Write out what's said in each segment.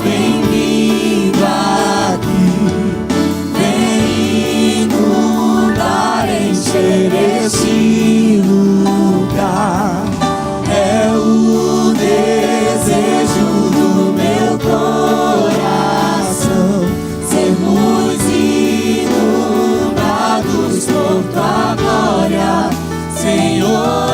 bem-vindo aqui. Vem inundar, encher este lugar. É o desejo do meu coração, sermos inundados por tua glória, Senhor.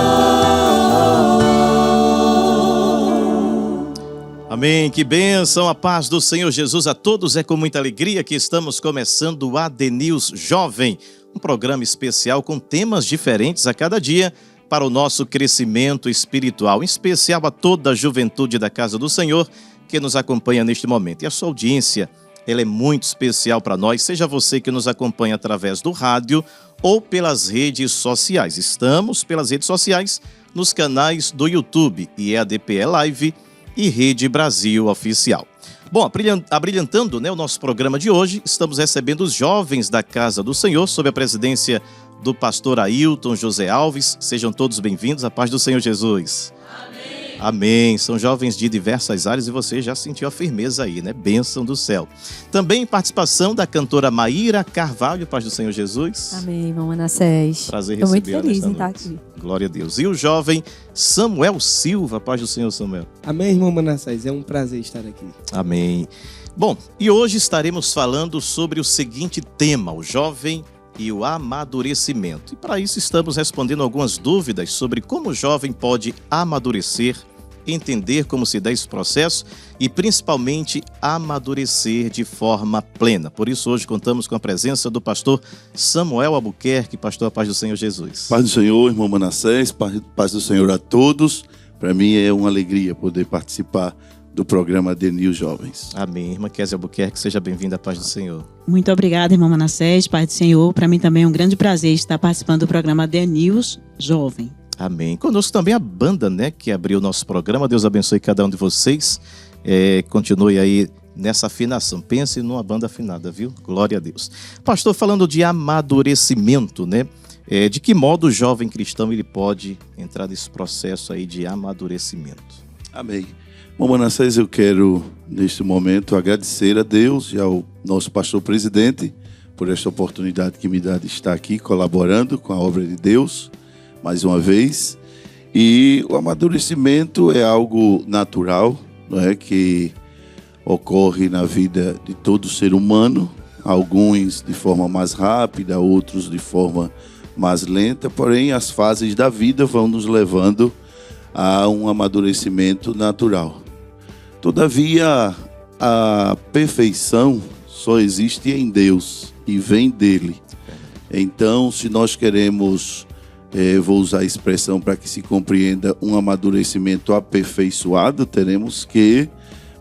Amém, que bênção, a paz do Senhor Jesus a todos. É com muita alegria que estamos começando o AD News Jovem, um programa especial com temas diferentes a cada dia para o nosso crescimento espiritual, em especial a toda a juventude da Casa do Senhor que nos acompanha neste momento. E a sua audiência, ela é muito especial para nós, seja você que nos acompanha através do rádio ou pelas redes sociais. Estamos pelas redes sociais nos canais do YouTube, EADPE Live e Rede Brasil Oficial. Bom, abrilhantando o nosso programa de hoje, estamos recebendo os jovens da Casa do Senhor, sob a presidência do pastor Ailton José Alves. Sejam todos bem-vindos, a paz do Senhor Jesus. Amém. Amém. São jovens de diversas áreas e você já sentiu a firmeza aí, né? Bênção do céu. Também participação da cantora Maíra Carvalho, paz do Senhor Jesus. Amém, irmão Manassés. Prazer Estou muito recebê-la feliz nesta em estar noite. aqui. Glória a Deus. E o jovem Samuel Silva, paz do Senhor, Samuel. Amém, irmão Manassés. É um prazer estar aqui. Amém. Bom, e hoje estaremos falando sobre o seguinte tema, o jovem e o amadurecimento. E para isso estamos respondendo algumas dúvidas sobre como o jovem pode amadurecer, entender como se dá esse processo e principalmente amadurecer de forma plena. Por isso hoje contamos com a presença do pastor Samuel Albuquerque. Pastor, a paz do Senhor Jesus. Paz do Senhor, irmão Manassés, paz do Senhor a todos. Para mim é uma alegria poder participar do programa AD News Jovens. Amém. Irmã Kézia Albuquerque, seja bem-vinda à paz do Senhor. Muito obrigada, irmão Manassés, paz do Senhor. Para mim também é um grande prazer estar participando do programa AD News Jovem. Amém. Conosco também a banda, que abriu o nosso programa. Deus abençoe cada um de vocês. Continue aí nessa afinação. Pense numa banda afinada, viu? Glória a Deus. Pastor, falando de amadurecimento, de que modo o jovem cristão ele pode entrar nesse processo aí de amadurecimento? Amém. Bom, Manassés, eu quero, neste momento, agradecer a Deus e ao nosso pastor presidente por esta oportunidade que me dá de estar aqui colaborando com a obra de Deus, mais uma vez. E o amadurecimento é algo natural, não é, que ocorre na vida de todo ser humano, alguns de forma mais rápida, outros de forma mais lenta, porém as fases da vida vão nos levando a um amadurecimento natural. Todavia, a perfeição só existe em Deus e vem dele. Então, se nós queremos, vou usar a expressão para que se compreenda, um amadurecimento aperfeiçoado, teremos que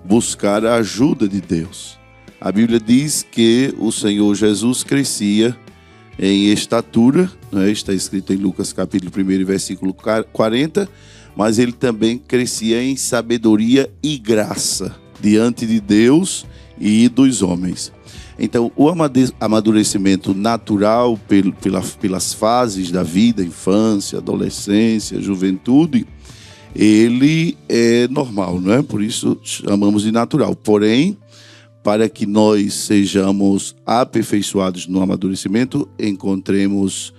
buscar a ajuda de Deus. A Bíblia diz que o Senhor Jesus crescia em estatura, está escrito em Lucas capítulo 1, versículo 40, mas ele também crescia em sabedoria e graça diante de Deus e dos homens. Então, o amadurecimento natural pelas fases da vida, infância, adolescência, juventude, ele é normal, não é? Por isso chamamos de natural. Porém, para que nós sejamos aperfeiçoados no amadurecimento, encontremos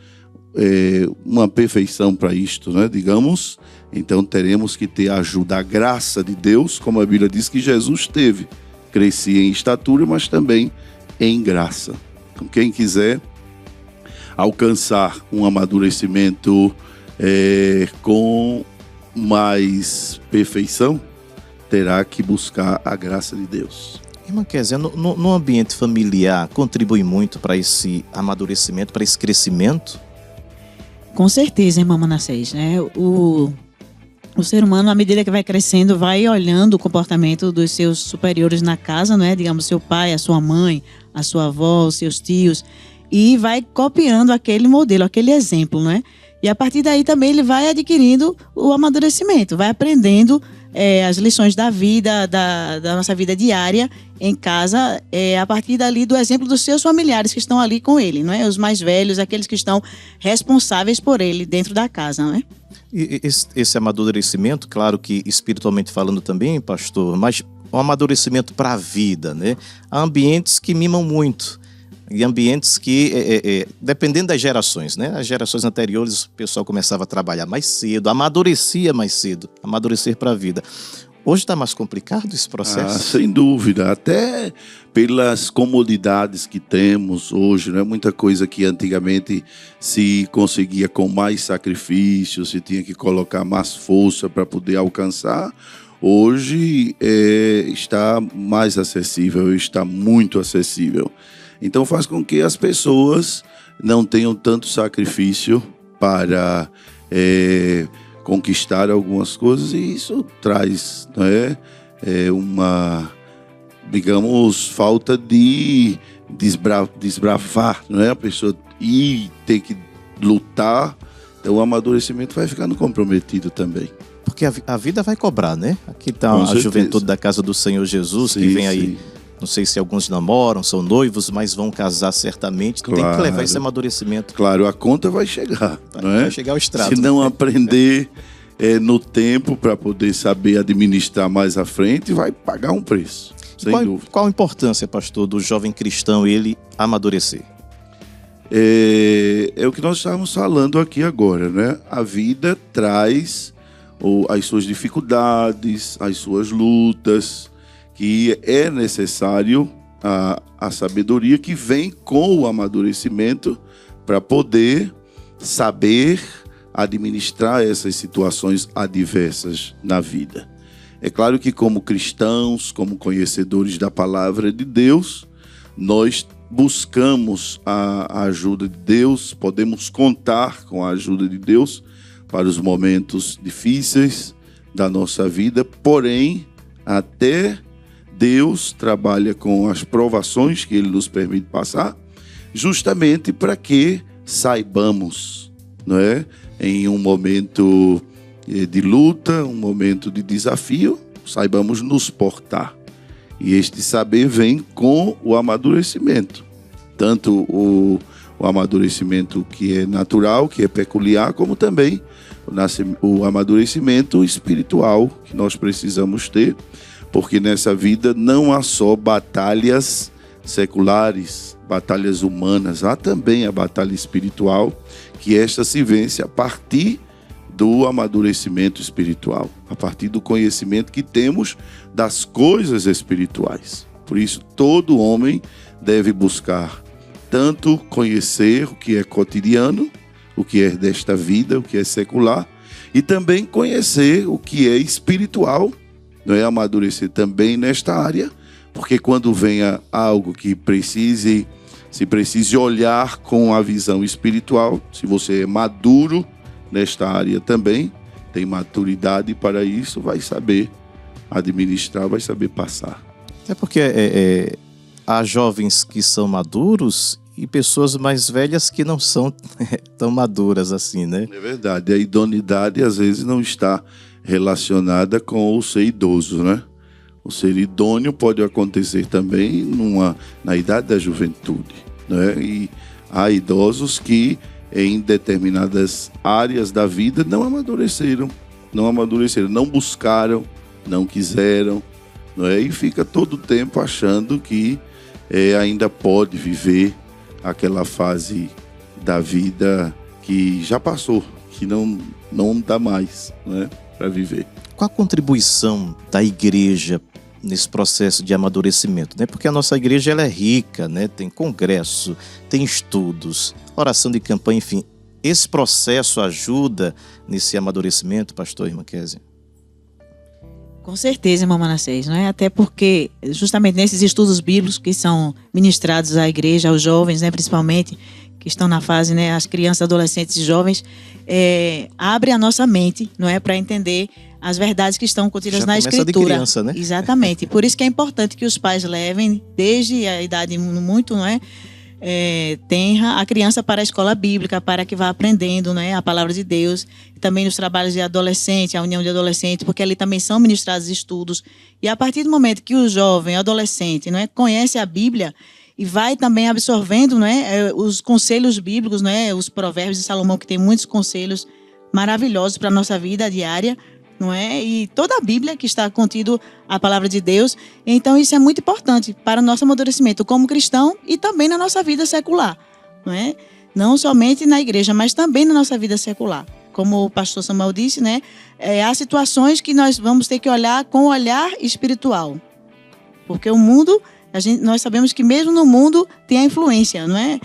uma perfeição para isto, né? Digamos, então teremos que ter a ajuda, a graça de Deus, como a Bíblia diz que Jesus teve. Crescia em estatura, mas também em graça. Então, quem quiser alcançar um amadurecimento com mais perfeição, terá que buscar a graça de Deus. Irmã Kézia, no ambiente familiar, contribui muito para esse amadurecimento, para esse crescimento? Com certeza, irmão Manassés, né? O ser humano, à medida que vai crescendo, vai olhando o comportamento dos seus superiores na casa, né? Digamos, seu pai, a sua mãe, a sua avó, os seus tios, e vai copiando aquele modelo, aquele exemplo, né? E a partir daí também ele vai adquirindo o amadurecimento, vai aprendendo as lições da vida, da nossa vida diária em casa, a partir dali do exemplo dos seus familiares que estão ali com ele, não é? Os mais velhos, aqueles que estão responsáveis por ele dentro da casa, não é? E esse amadurecimento, claro que espiritualmente falando também, pastor, mas um amadurecimento para a vida, né? Há ambientes que mimam muito. E ambientes que, dependendo das gerações, né? As gerações anteriores, o pessoal começava a trabalhar mais cedo, amadurecia mais cedo, amadurecer para a vida. Hoje está mais complicado esse processo? Sem dúvida, até pelas comodidades que temos hoje, né? Muita coisa que antigamente se conseguia com mais sacrifício, se tinha que colocar mais força para poder alcançar, hoje está mais acessível, está muito acessível. Então faz com que as pessoas não tenham tanto sacrifício para conquistar algumas coisas, e isso traz, né, uma, digamos, falta de desbravar, né? A pessoa ir ter que lutar, então o amadurecimento vai ficando comprometido também. Porque a vida vai cobrar, né? Aqui está Com a certeza. juventude da casa do Senhor Jesus, Sim, que vem aí. sim. Não sei se alguns namoram, são noivos, mas vão casar certamente. Tem que Claro. levar esse amadurecimento. Claro, a conta vai chegar, não é? Vai chegar o extrato. Se não aprender no tempo para poder saber administrar mais à frente, vai pagar um preço, sem dúvida. Qual a importância, pastor, do jovem cristão ele amadurecer? É o que nós estávamos falando aqui agora, né? A vida traz as suas dificuldades, as suas lutas, que é necessário a sabedoria que vem com o amadurecimento para poder saber administrar essas situações adversas na vida. É claro que como cristãos, como conhecedores da palavra de Deus, nós buscamos a ajuda de Deus, podemos contar com a ajuda de Deus para os momentos difíceis da nossa vida, porém, até Deus trabalha com as provações que Ele nos permite passar, justamente para que saibamos, não é? Em um momento de luta, um momento de desafio, saibamos nos portar. E este saber vem com o amadurecimento. Tanto o amadurecimento que é natural, que é peculiar, como também o amadurecimento espiritual que nós precisamos ter, porque nessa vida não há só batalhas seculares, batalhas humanas, há também a batalha espiritual, que esta se vence a partir do amadurecimento espiritual, a partir do conhecimento que temos das coisas espirituais. Por isso, todo homem deve buscar tanto conhecer o que é cotidiano, o que é desta vida, o que é secular, e também conhecer o que é espiritual, não é? Amadurecer também nesta área, porque quando venha algo que se precise olhar com a visão espiritual, se você é maduro nesta área também, tem maturidade para isso, vai saber administrar, vai saber passar. É porque há jovens que são maduros e pessoas mais velhas que não são tão maduras assim, né? É verdade, a idoneidade às vezes não está relacionada com o ser idoso, né? O ser idôneo pode acontecer também na idade da juventude, né? E há idosos que em determinadas áreas da vida não amadureceram, não buscaram, não quiseram, não é? E fica todo o tempo achando que ainda pode viver aquela fase da vida que já passou, que não dá mais, né, para viver. Qual a contribuição da igreja nesse processo de amadurecimento, né? Porque a nossa igreja ela é rica, né? Tem congresso, tem estudos, oração de campanha, enfim. Esse processo ajuda nesse amadurecimento, pastor irmã Kézia? Com certeza, irmão Manassés, não é? Até porque, justamente nesses estudos bíblicos que são ministrados à igreja, aos jovens, né, principalmente, que estão na fase, né, as crianças, adolescentes e jovens, abre a nossa mente, não é, para entender as verdades que estão contidas Já na começa Escritura. de criança, né? Exatamente. Por isso que é importante que os pais levem, desde a idade muito, não é, tenra a criança para a escola bíblica, para que vá aprendendo, né, a palavra de Deus, e também nos trabalhos de adolescente, a união de adolescentes, porque ali também são ministrados estudos. E a partir do momento que o jovem, adolescente, não é, conhece a Bíblia e vai também absorvendo, não é, os conselhos bíblicos, não é, os provérbios de Salomão, que tem muitos conselhos maravilhosos para a nossa vida diária, não é? E toda a Bíblia que está contido a palavra de Deus. Então isso é muito importante para o nosso amadurecimento como cristão e também na nossa vida secular, não é? Não somente na igreja, mas também na nossa vida secular. Como o pastor Samuel disse, né? Há situações que nós vamos ter que olhar com o olhar espiritual. Porque o mundo, nós sabemos que mesmo no mundo tem a influência, não é?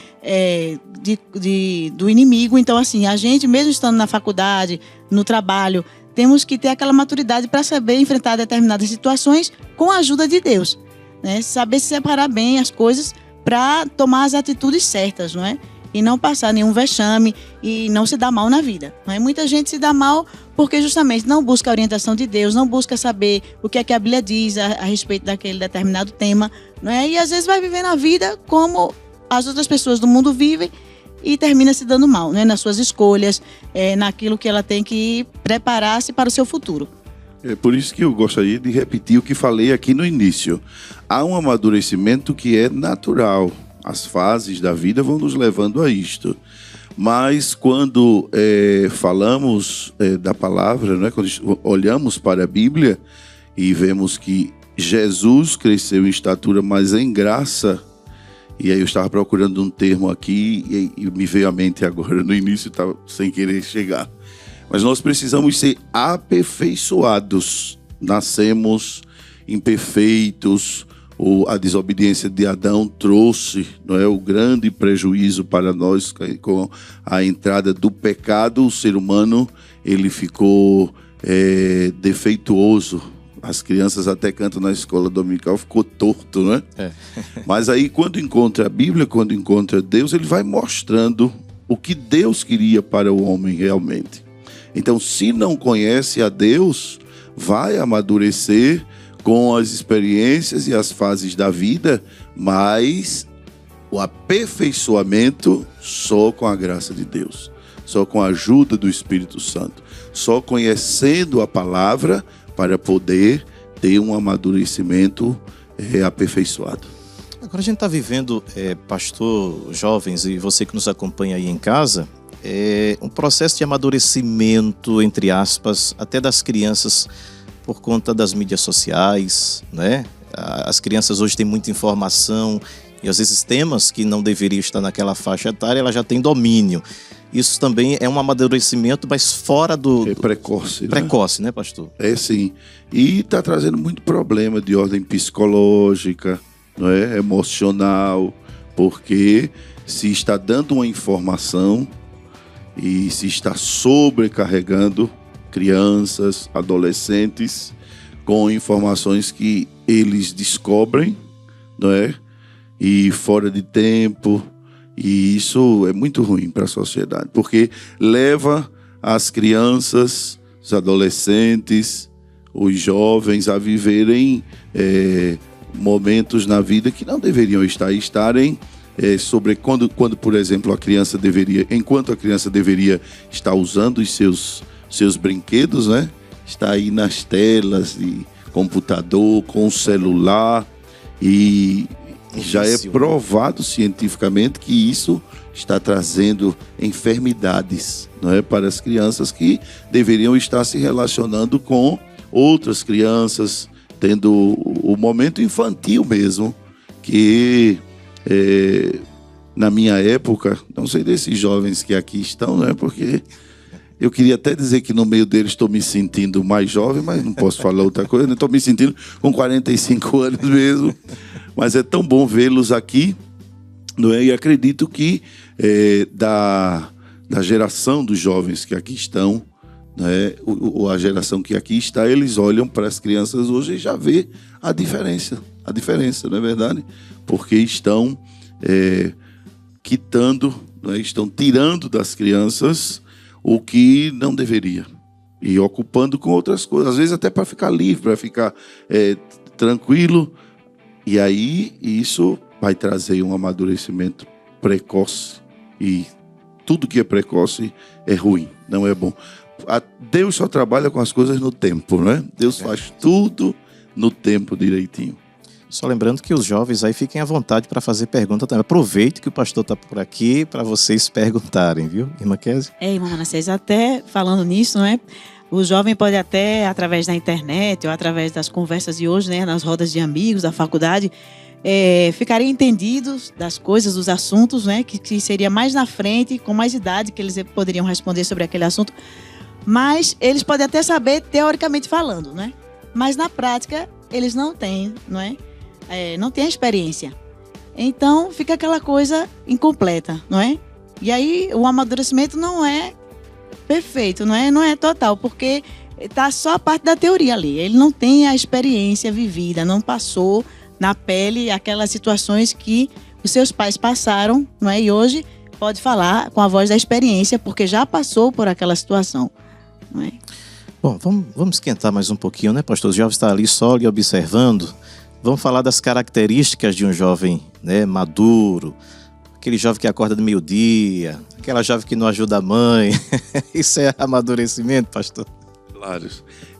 Do inimigo. Então, assim, a gente, mesmo estando na faculdade, no trabalho, temos que ter aquela maturidade para saber enfrentar determinadas situações com a ajuda de Deus, né? Saber separar bem as coisas para tomar as atitudes certas, não é? E não passar nenhum vexame e não se dar mal na vida, não é? Muita gente se dá mal porque justamente não busca a orientação de Deus, não busca saber o que é que a Bíblia diz a respeito daquele determinado tema, não é? E às vezes vai vivendo a vida como as outras pessoas do mundo vivem e termina se dando mal, né? Nas suas escolhas, naquilo que ela tem que preparar-se para o seu futuro. É por isso que eu gostaria de repetir o que falei aqui no início. Há um amadurecimento que é natural. As fases da vida vão nos levando a isto. Mas quando falamos da palavra, né? Quando olhamos para a Bíblia e vemos que Jesus cresceu em estatura, mas em graça. E aí eu estava procurando um termo aqui e me veio à mente agora. No início estava sem querer chegar. Mas nós precisamos ser aperfeiçoados. Nascemos imperfeitos. A desobediência de Adão trouxe, não é, o grande prejuízo para nós. Com a entrada do pecado, o ser humano ele ficou defeituoso. As crianças até cantam na escola dominical, ficou torto, não é? Mas aí quando encontra a Bíblia, quando encontra Deus, ele vai mostrando o que Deus queria para o homem realmente. Então, se não conhece a Deus, vai amadurecer com as experiências e as fases da vida, mas o aperfeiçoamento só com a graça de Deus, só com a ajuda do Espírito Santo, só conhecendo a palavra para poder ter um amadurecimento aperfeiçoado. Agora a gente está vivendo, pastor, jovens e você que nos acompanha aí em casa, um processo de amadurecimento, entre aspas, até das crianças, por conta das mídias sociais, né? As crianças hoje têm muita informação e às vezes temas que não deveriam estar naquela faixa etária, ela já tem domínio. Isso também é um amadurecimento, mas fora do... É precoce, né? Precoce, né, pastor? É sim. E está trazendo muito problema de ordem psicológica, não é? Emocional, porque se está dando uma informação e se está sobrecarregando crianças, adolescentes, com informações que eles descobrem, não é? E fora de tempo. E isso é muito ruim para a sociedade, porque leva as crianças, os adolescentes, os jovens a viverem momentos na vida que não deveriam estarem sobre quando, por exemplo, enquanto a criança deveria estar usando os seus brinquedos, né? Está aí nas telas de computador, com celular, e já é provado cientificamente que isso está trazendo enfermidades, não é, para as crianças que deveriam estar se relacionando com outras crianças, tendo o momento infantil mesmo, que na minha época, não sei desses jovens que aqui estão, né, porque eu queria até dizer que no meio deles estou me sentindo mais jovem, mas não posso falar outra coisa. Estou me sentindo com 45 anos mesmo. Mas é tão bom vê-los aqui, não é? E acredito que da geração dos jovens que aqui estão, né, a geração que aqui está, eles olham para as crianças hoje e já vê a diferença, não é verdade? Porque estão quitando, né, estão tirando das crianças o que não deveria e ocupando com outras coisas, às vezes até para ficar livre, para ficar tranquilo. E aí isso vai trazer um amadurecimento precoce, e tudo que é precoce é ruim, não é bom. Deus só trabalha com as coisas no tempo, né? Deus faz tudo no tempo direitinho. Só lembrando que os jovens aí fiquem à vontade para fazer pergunta também. Aproveite que o pastor está por aqui para vocês perguntarem, viu, irmã Kézia? Irmã Manassés, até falando nisso, não é? O jovem pode até, através da internet ou através das conversas de hoje, né, nas rodas de amigos da faculdade, ficarem entendidos das coisas, dos assuntos, né, que seria mais na frente, com mais idade, que eles poderiam responder sobre aquele assunto. Mas eles podem até saber, teoricamente falando, né? Mas na prática, eles não têm, não é? Não têm a experiência. Então, fica aquela coisa incompleta, não é? E aí, o amadurecimento não é perfeito, não é total, porque está só a parte da teoria ali. Ele não tem a experiência vivida, não passou na pele aquelas situações que os seus pais passaram, não é? E hoje pode falar com a voz da experiência, porque já passou por aquela situação, não é? Bom, vamos esquentar mais um pouquinho, né, pastor? O jovem está ali só lhe observando. Vamos falar das características de um jovem, né, maduro. Aquele jovem que acorda do meio-dia, aquela jovem que não ajuda a mãe. Isso é amadurecimento, pastor? Claro.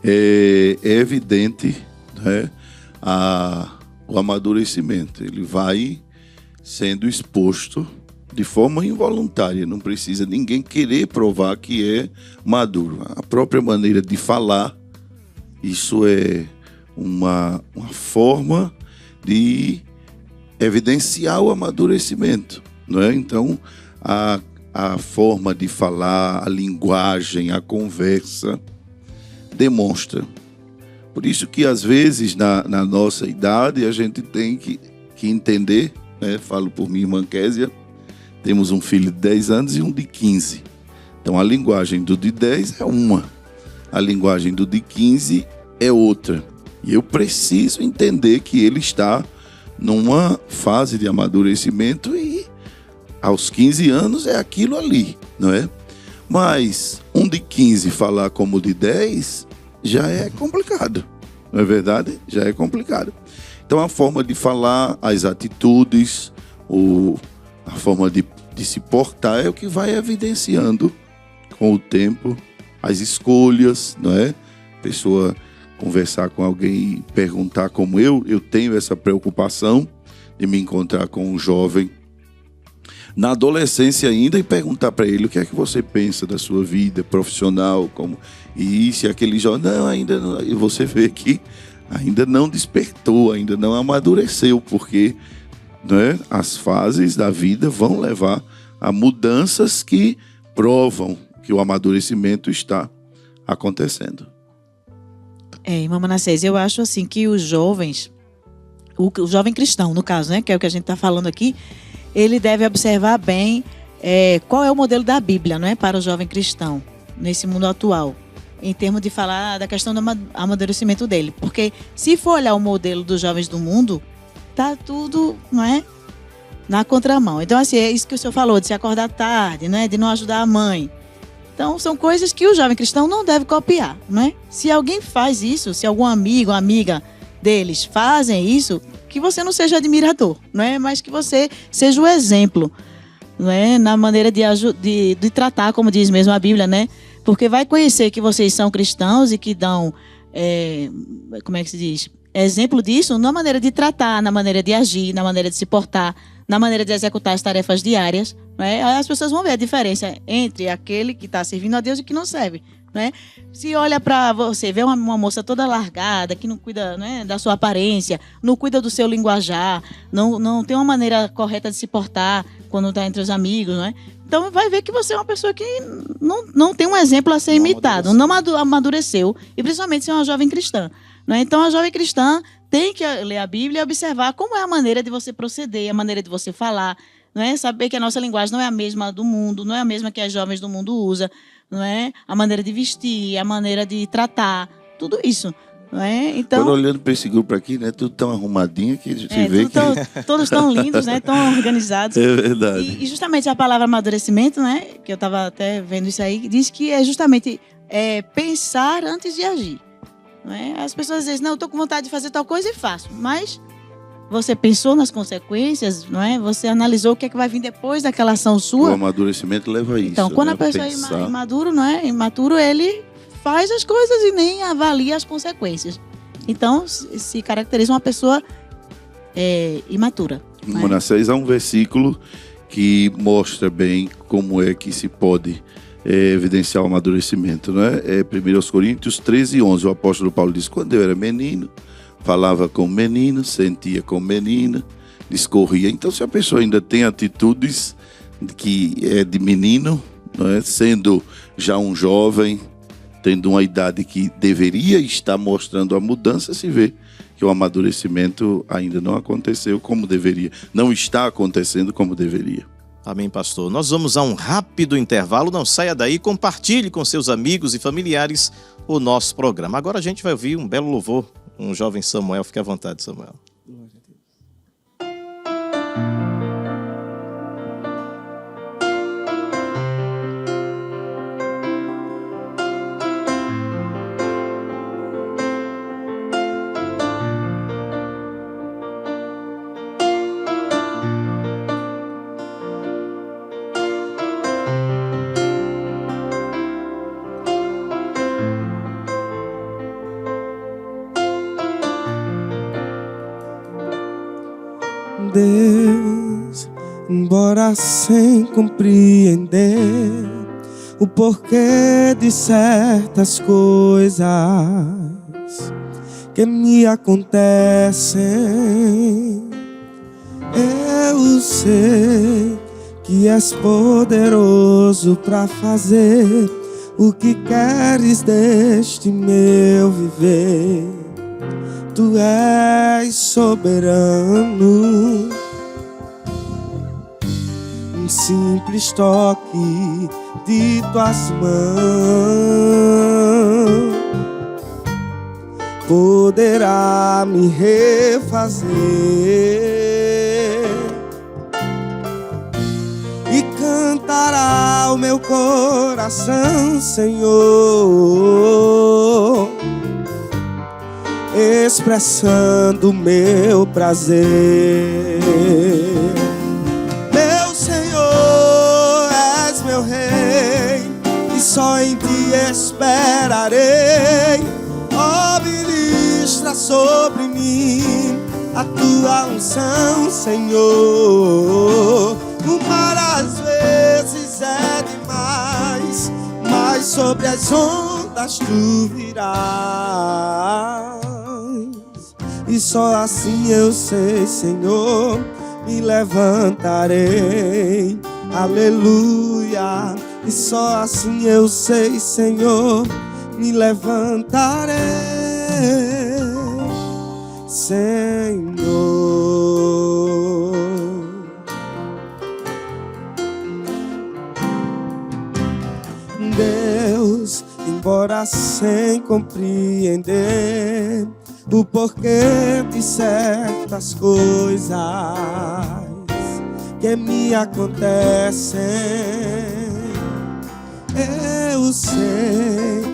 É evidente, né, o amadurecimento. Ele vai sendo exposto de forma involuntária. Não precisa ninguém querer provar que é maduro. A própria maneira de falar, isso é uma forma de evidenciar o amadurecimento, não é? Então, a forma de falar, a linguagem, a conversa demonstra. Por isso que, às vezes, na nossa idade, a gente tem que entender, né? Falo por minha irmã Késia, temos um filho de 10 anos e um de 15. Então, a linguagem do de 10 é uma, a linguagem do de 15 é outra. E eu preciso entender que ele está numa fase de amadurecimento e aos 15 anos é aquilo ali, não é? Mas um de 15 falar como o de 10 já é complicado, não é verdade? Já é complicado. Então a forma de falar, as atitudes, a forma de se portar é o que vai evidenciando com o tempo, as escolhas, não é? A pessoa conversar com alguém e perguntar como eu tenho essa preocupação de me encontrar com um jovem na adolescência ainda e perguntar para ele o que é que você pensa da sua vida profissional, como isso e aquele jovem, não, ainda não, e você vê que ainda não despertou, ainda não amadureceu, porque, né, as fases da vida vão levar a mudanças que provam que o amadurecimento está acontecendo. Irmã Manassés, eu acho assim que os jovens, o jovem cristão, no caso, né, que é o que a gente está falando aqui, ele deve observar bem qual é o modelo da Bíblia, não é, para o jovem cristão, nesse mundo atual, em termos de falar da questão do amadurecimento dele. Porque se for olhar o modelo dos jovens do mundo, tá tudo, não é, na contramão. Então, assim, é isso que o senhor falou, de se acordar tarde, né, de não ajudar a mãe. Então, são coisas que o jovem cristão não deve copiar, não é? Se alguém faz isso, se algum amigo ou amiga deles fazem isso, que você não seja admirador, não é? Mas que você seja o exemplo, não é? Na maneira de tratar, como diz mesmo a Bíblia, né? Porque vai conhecer que vocês são cristãos e que dão, como é que se diz? Exemplo disso na maneira de tratar, na maneira de agir, na maneira de se portar, na maneira de executar as tarefas diárias, não é? Aí as pessoas vão ver a diferença entre aquele que está servindo a Deus e que não serve, não é? Se olha para você, vê uma moça toda largada, que não cuida, não é, da sua aparência, não cuida do seu linguajar, não tem uma maneira correta de se portar quando está entre os amigos, não é? Então vai ver que você é uma pessoa que não tem um exemplo a ser imitado, não amadureceu, e principalmente se é uma jovem cristã, não é? Então a jovem cristã tem que ler a Bíblia e observar como é a maneira de você proceder, a maneira de você falar, não é? Saber que a nossa linguagem não é a mesma do mundo, não é a mesma que as jovens do mundo usam, não é? A maneira de vestir, a maneira de tratar, tudo isso, não é? Então, quando olhando para esse grupo aqui, né, tudo tão arrumadinho que você vê que todos tão lindos, né? Tão organizados. É verdade. E justamente a palavra amadurecimento, né? Que eu estava até vendo isso aí, diz que é justamente pensar antes de agir. Não é? As pessoas dizem, não, eu estou com vontade de fazer tal coisa e faço. Mas você pensou nas consequências, não é? Você analisou o que é que vai vir depois daquela ação sua. O amadurecimento leva a isso. Então, quando né? a pessoa Pensar. é imaduro, não é? Imaturo, ele faz as coisas e nem avalia as consequências. Então, se caracteriza uma pessoa imatura. Em né? Manassés há um versículo que mostra bem como é que se pode evidenciar o amadurecimento, não é? 1 Coríntios 13:11, o apóstolo Paulo diz: quando eu era menino, falava como menino, sentia como menina, discorria. Então, se a pessoa ainda tem atitudes que é de menino, não é? Sendo já um jovem, tendo uma idade que deveria estar mostrando a mudança, se vê que o amadurecimento ainda não aconteceu como deveria, não está acontecendo como deveria. Amém, pastor. Nós vamos a um rápido intervalo. Não saia daí, compartilhe com seus amigos e familiares o nosso programa. Agora a gente vai ouvir um belo louvor, um jovem Samuel. Fique à vontade, Samuel. Deus, embora sem compreender o porquê de certas coisas que me acontecem, eu sei que és poderoso para fazer o que queres deste meu viver. Tu és soberano, um simples toque de tuas mãos poderá me refazer e cantará o meu coração, Senhor, expressando meu prazer. Meu Senhor, és meu Rei, e só em Ti esperarei. Ó, ministra sobre mim a Tua unção, Senhor. O mar às vezes é demais, mas sobre as ondas Tu virás. E só assim eu sei, Senhor, me levantarei. Aleluia. E só assim eu sei, Senhor, me levantarei, Senhor. Deus, embora sem compreender o porquê de certas coisas que me acontecem, eu sei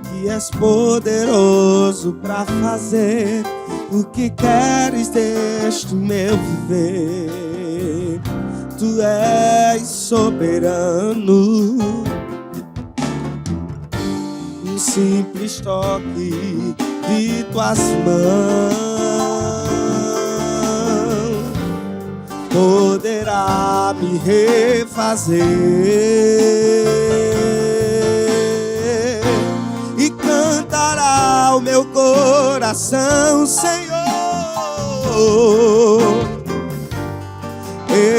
que és poderoso para fazer o que queres deste meu viver. Tu és soberano, um simples toque de tuas mãos poderá me refazer e cantará o meu coração, Senhor,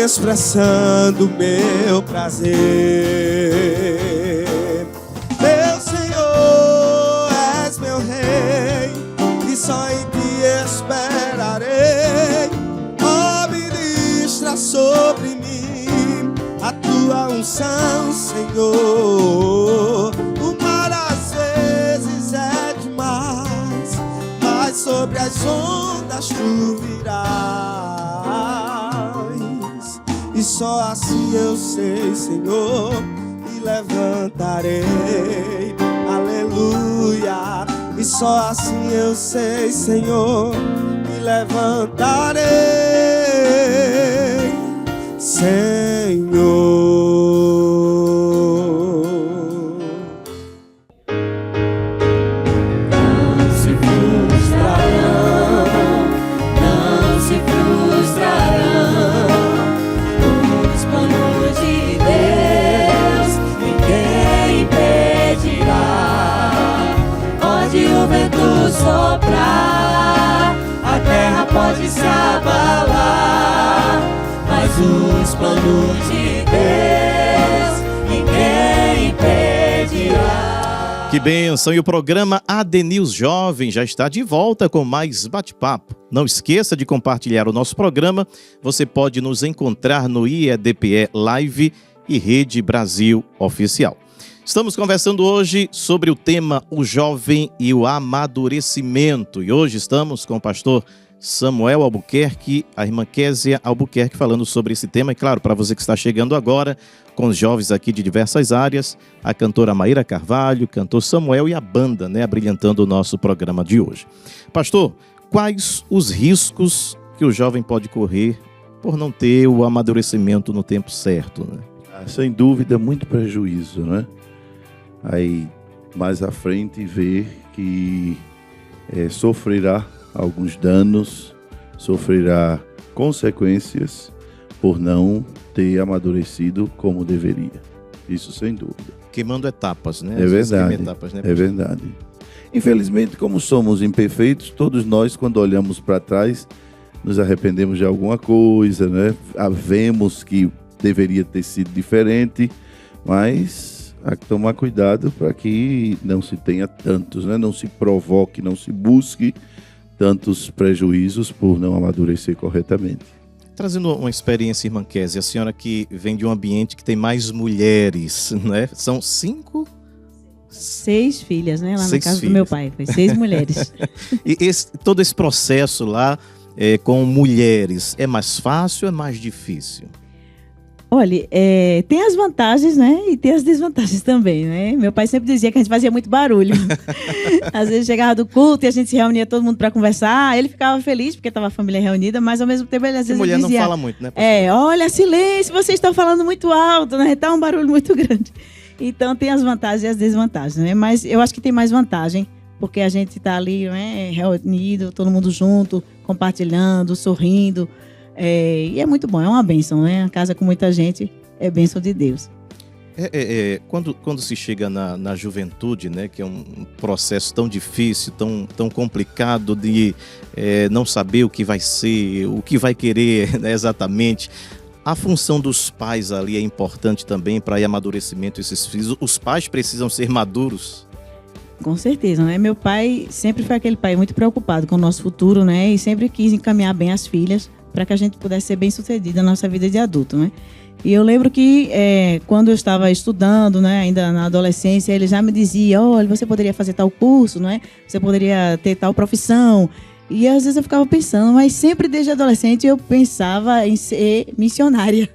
expressando meu prazer. Meu Senhor, és meu Rei, e só em Ti esperarei. Ó, ministra sobre mim a Tua unção, Senhor. O mar às vezes é demais, mas sobre as ondas Tu virás. E só assim eu sei, Senhor, me levantarei. Aleluia. E só assim eu sei, Senhor, me levantarei, Senhor. Não se frustrarão, não se frustrarão os planos de Deus. Ninguém se abalar, mas os planos de Deus ninguém impedirá. Que bênção! E o programa ADNews Jovem já está de volta com mais bate-papo. Não esqueça de compartilhar o nosso programa. Você pode nos encontrar no IEDPE Live e Rede Brasil Oficial. Estamos conversando hoje sobre o tema O Jovem e o Amadurecimento. E hoje estamos com o pastor Samuel Albuquerque, a irmã Késia Albuquerque, falando sobre esse tema. E claro, para você que está chegando agora, com os jovens aqui de diversas áreas, a cantora Maíra Carvalho, cantor Samuel e a banda, abrilhantando o nosso programa de hoje. Pastor, quais os riscos que o jovem pode correr por não ter o amadurecimento no tempo certo, Sem dúvida, muito prejuízo, Aí, mais à frente, ver que sofrerá alguns danos, sofrerá consequências por não ter amadurecido como deveria. Isso sem dúvida. Queimando etapas, É verdade, é verdade. Infelizmente, como somos imperfeitos, todos nós, quando olhamos para trás, nos arrependemos de alguma coisa, Vemos que deveria ter sido diferente, mas há que tomar cuidado para que não se tenha tantos, não se provoque, não se busque tantos prejuízos por não amadurecer corretamente. Trazendo uma experiência, irmã Késia, a senhora que vem de um ambiente que tem mais mulheres, São 6 filhas, lá na 6 casa filhas. do meu pai. Foi 6 mulheres. E todo esse processo lá com mulheres, é mais fácil ou é mais difícil? Olha, tem as vantagens, e tem as desvantagens também, Meu pai sempre dizia que a gente fazia muito barulho. Às vezes chegava do culto e a gente se reunia todo mundo para conversar. Ele ficava feliz porque estava a família reunida, mas ao mesmo tempo ele às vezes mulher dizia... não fala muito, pastor? Olha, silêncio, vocês estão falando muito alto, Tá um barulho muito grande. Então tem as vantagens e as desvantagens, Mas eu acho que tem mais vantagem, porque a gente está ali, reunido, todo mundo junto, compartilhando, sorrindo. E é muito bom, é uma bênção, A casa com muita gente é bênção de Deus. Quando se chega na juventude, que é um processo tão difícil, tão complicado de não saber o que vai ser, o que vai querer exatamente, a função dos pais ali é importante também para o amadurecimento desses filhos. Os pais precisam ser maduros. Com certeza, Meu pai sempre foi aquele pai muito preocupado com o nosso futuro, E sempre quis encaminhar bem as filhas para que a gente pudesse ser bem sucedida na nossa vida de adulto, E eu lembro que quando eu estava estudando, ainda na adolescência, ele já me dizia, olha, você poderia fazer tal curso, Você poderia ter tal profissão. E às vezes eu ficava pensando, mas sempre desde adolescente eu pensava em ser missionária.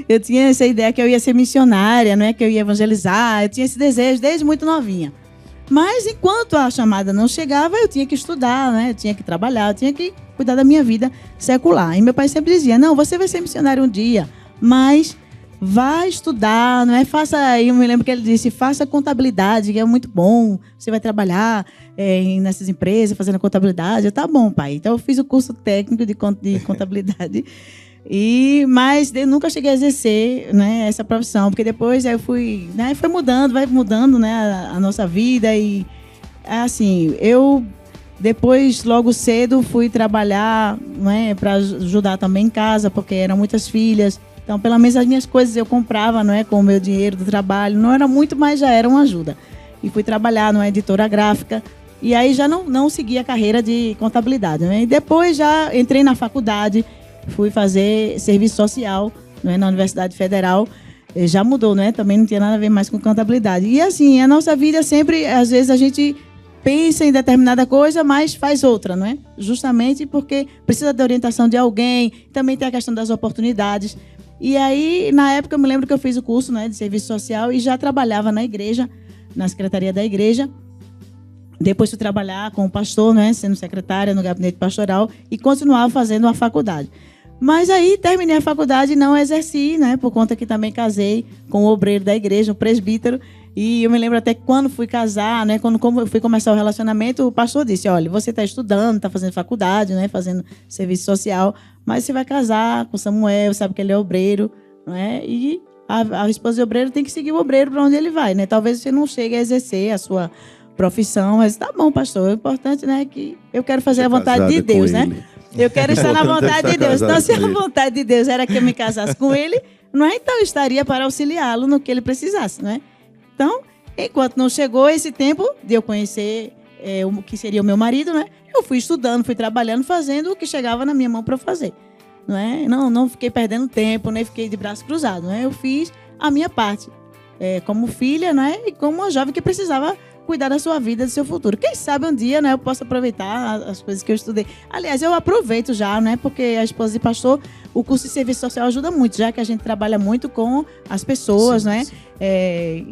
Eu tinha essa ideia que eu ia ser missionária, que eu ia evangelizar, eu tinha esse desejo desde muito novinha. Mas enquanto a chamada não chegava, eu tinha que estudar, Eu tinha que trabalhar, eu tinha que cuidar da minha vida secular. E meu pai sempre dizia, não, você vai ser missionário um dia, mas vai estudar, Faça, eu me lembro que ele disse, faça contabilidade, que é muito bom, você vai trabalhar nessas empresas, fazendo contabilidade. Tá bom, pai. Então eu fiz o curso técnico de contabilidade, mas eu nunca cheguei a exercer essa profissão, porque depois eu fui, foi mudando, vai mudando a nossa vida. E assim, eu depois, logo cedo, fui trabalhar para ajudar também em casa, porque eram muitas filhas. Então, pelo menos as minhas coisas eu comprava com o meu dinheiro do trabalho. Não era muito, mas já era uma ajuda. E fui trabalhar numa editora gráfica. E aí já não segui a carreira de contabilidade. E depois já entrei na faculdade, fui fazer serviço social na Universidade Federal. Já mudou, também não tinha nada a ver mais com contabilidade. E assim, a nossa vida sempre, às vezes a gente pensa em determinada coisa, mas faz outra, Justamente porque precisa da orientação de alguém. Também tem a questão das oportunidades. E aí, na época, eu me lembro que eu fiz o curso de serviço social e já trabalhava na igreja, na secretaria da igreja. Depois fui trabalhar com o pastor, sendo secretária no gabinete pastoral, e continuava fazendo a faculdade. Mas aí terminei a faculdade e não exerci, por conta que também casei com o obreiro da igreja, um presbítero. E eu me lembro até que quando fui casar, quando eu fui começar o relacionamento, o pastor disse, olha, você está estudando, está fazendo faculdade, fazendo serviço social, mas você vai casar com Samuel, sabe que ele é obreiro, E a esposa de obreiro tem que seguir o obreiro para onde ele vai, Talvez você não chegue a exercer a sua profissão, mas tá bom, pastor, o importante, que eu quero fazer a vontade de Deus, Eu quero estar na Importante é vontade de estar Deus. Então, casado se com a ele. vontade de Deus era que eu me casasse com ele, não é? Então eu estaria para auxiliá-lo no que ele precisasse, não é? Então, enquanto não chegou esse tempo de eu conhecer o que seria o meu marido, né? Eu fui estudando, fui trabalhando, fazendo o que chegava na minha mão para fazer, não é? Não fiquei perdendo tempo, nem fiquei de braço cruzado, não é? Eu fiz a minha parte, como filha, né? E como uma jovem que precisava cuidar da sua vida, do seu futuro. Quem sabe um dia, né, eu posso aproveitar as coisas que eu estudei. Aliás, eu aproveito já, né, porque a esposa de pastor, o curso de serviço social ajuda muito, já que a gente trabalha muito com as pessoas, Sim, né, sim.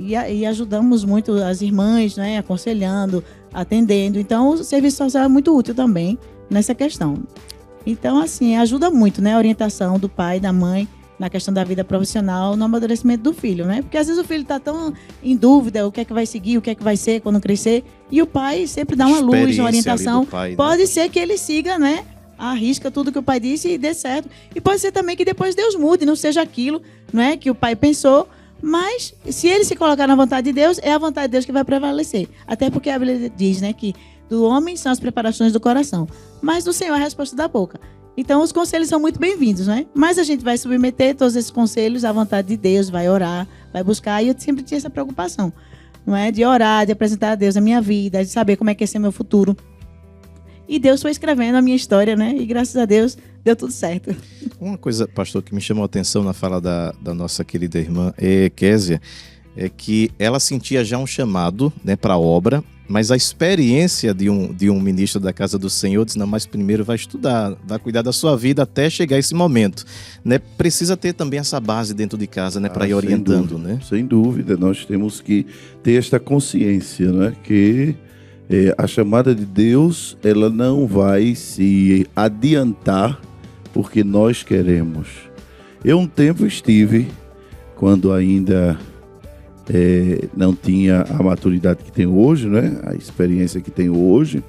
e ajudamos muito as irmãs, né, aconselhando, atendendo. Então, o serviço social é muito útil também nessa questão. Então, assim, ajuda muito, né, a orientação do pai, da mãe, na questão da vida profissional, no amadurecimento do filho, né? Porque às vezes o filho está tão em dúvida, o que é que vai seguir, o que é que vai ser quando crescer, e o pai sempre dá uma luz, Experiência uma ali orientação. do pai, né? Pode ser que ele siga, né? Arrisca tudo que o pai disse e dê certo. E pode ser também que depois Deus mude, não seja aquilo, não é, que o pai pensou, mas se ele se colocar na vontade de Deus, é a vontade de Deus que vai prevalecer. Até porque a Bíblia diz, né, que do homem são as preparações do coração, mas do Senhor é a resposta da boca. Então, os conselhos são muito bem-vindos, né? Mas a gente vai submeter todos esses conselhos à vontade de Deus, vai orar, vai buscar. E eu sempre tinha essa preocupação, não é? De orar, de apresentar a Deus a minha vida, de saber como é que ia ser meu futuro. E Deus foi escrevendo a minha história, né? E graças a Deus, deu tudo certo. Uma coisa, pastor, que me chamou a atenção na fala da nossa querida irmã Késia, é que ela sentia já um chamado, né, para a obra, mas a experiência de um ministro da Casa do Senhor disse, não, mas primeiro vai estudar, vai cuidar da sua vida até chegar esse momento, né? Precisa ter também essa base dentro de casa, né, para ir orientando, né? Sem dúvida, nós temos que ter esta consciência, né, que a chamada de Deus, ela não vai se adiantar porque nós queremos. Eu um tempo estive, quando ainda não tinha a maturidade que tenho hoje, né? A experiência que tenho hoje.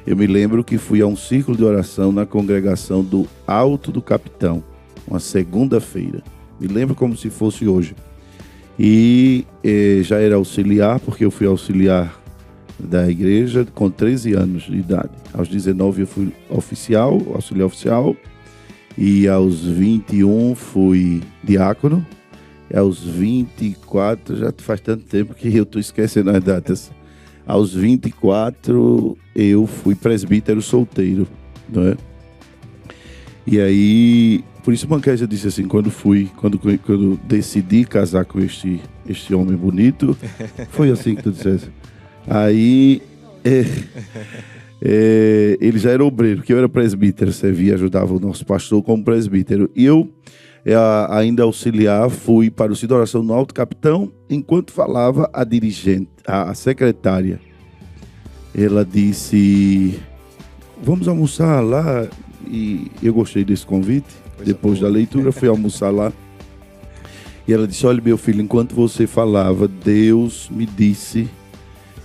Eu me lembro que fui a um círculo de oração na congregação do Alto do Capitão, uma segunda-feira. Me lembro como se fosse hoje. E já era auxiliar, porque eu fui auxiliar da igreja com 13 anos de idade. Aos 19 eu fui auxiliar oficial, e aos 21 fui diácono. Aos 24, já faz tanto tempo que eu estou esquecendo as datas. Aos 24, eu fui presbítero solteiro, não é? E aí, por isso Manquesa disse assim, quando decidi casar com este homem bonito, foi assim que tu dissesse. Aí, ele já era obreiro, porque eu era presbítero, servia, ajudava o nosso pastor como presbítero. E eu, ainda auxiliar, fui para o Círculo de Oração no Alto Capitão, enquanto falava a dirigente, a secretária. Ela disse, vamos almoçar lá, e eu gostei desse convite. Depois da leitura, fui almoçar lá. E ela disse, olha, meu filho, enquanto você falava, Deus me disse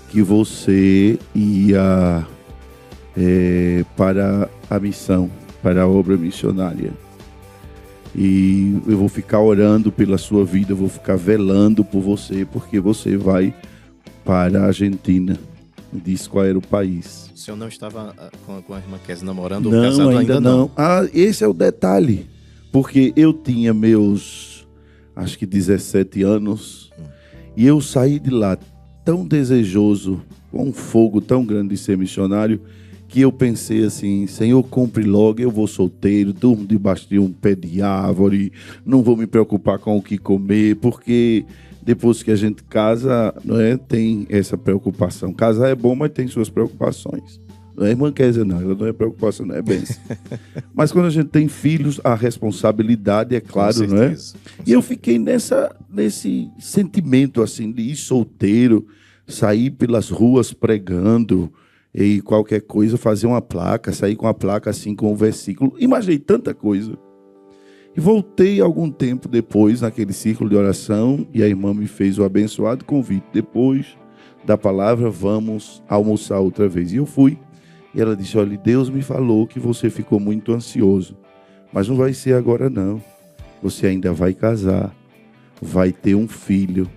que você ia para a missão, para a obra missionária. E eu vou ficar orando pela sua vida, eu vou ficar velando por você, porque você vai para a Argentina. Me disse qual era o país. O senhor não estava com a irmã Késia namorando ou Não, casado ainda não? Ah, esse é o detalhe. Porque eu tinha meus, acho que 17 anos, e eu saí de lá tão desejoso, com um fogo tão grande de ser missionário, que eu pensei assim, Senhor, compre logo, eu vou solteiro, durmo debaixo de um pé de árvore, não vou me preocupar com o que comer, porque depois que a gente casa, não é, tem essa preocupação. Casar é bom, mas tem suas preocupações. Não é irmã Késia, não, ela não é preocupação, não é bênção. Mas quando a gente tem filhos, a responsabilidade, é claro, não é? E eu fiquei nesse sentimento assim de ir solteiro, sair pelas ruas pregando, e qualquer coisa, fazer uma placa, sair com a placa assim, com o versículo. Imaginei tanta coisa. E voltei algum tempo depois, naquele círculo de oração, e a irmã me fez o abençoado convite. Depois da palavra, vamos almoçar outra vez. E eu fui. E ela disse, olha, Deus me falou que você ficou muito ansioso. Mas não vai ser agora, não. Você ainda vai casar, vai ter um filho.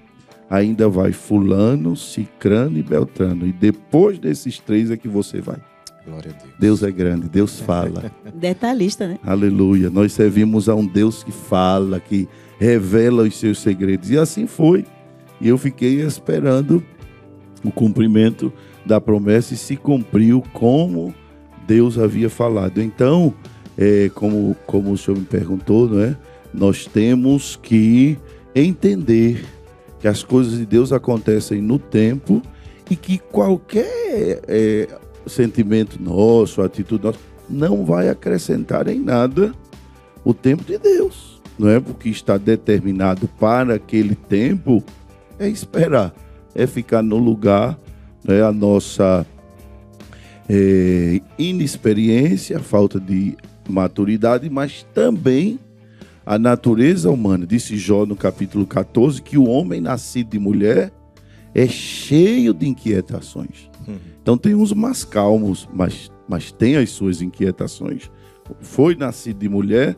Ainda vai fulano, cicrano e beltrano. E depois desses 3 é que você vai. Glória a Deus. Deus é grande, Deus fala. Detalhista, né? Aleluia. Nós servimos a um Deus que fala, que revela os seus segredos. E assim foi. E eu fiquei esperando o cumprimento da promessa e se cumpriu como Deus havia falado. Então, como o senhor me perguntou, não é? Nós temos que entender que as coisas de Deus acontecem no tempo e que qualquer sentimento nosso, atitude nossa, não vai acrescentar em nada o tempo de Deus. Não é? Porque está determinado para aquele tempo, é esperar, é ficar no lugar, né? A nossa inexperiência, falta de maturidade, mas também a natureza humana. Disse Jó no capítulo 14 que o homem nascido de mulher é cheio de inquietações. Então tem uns mais calmos, mas tem as suas inquietações. Foi nascido de mulher,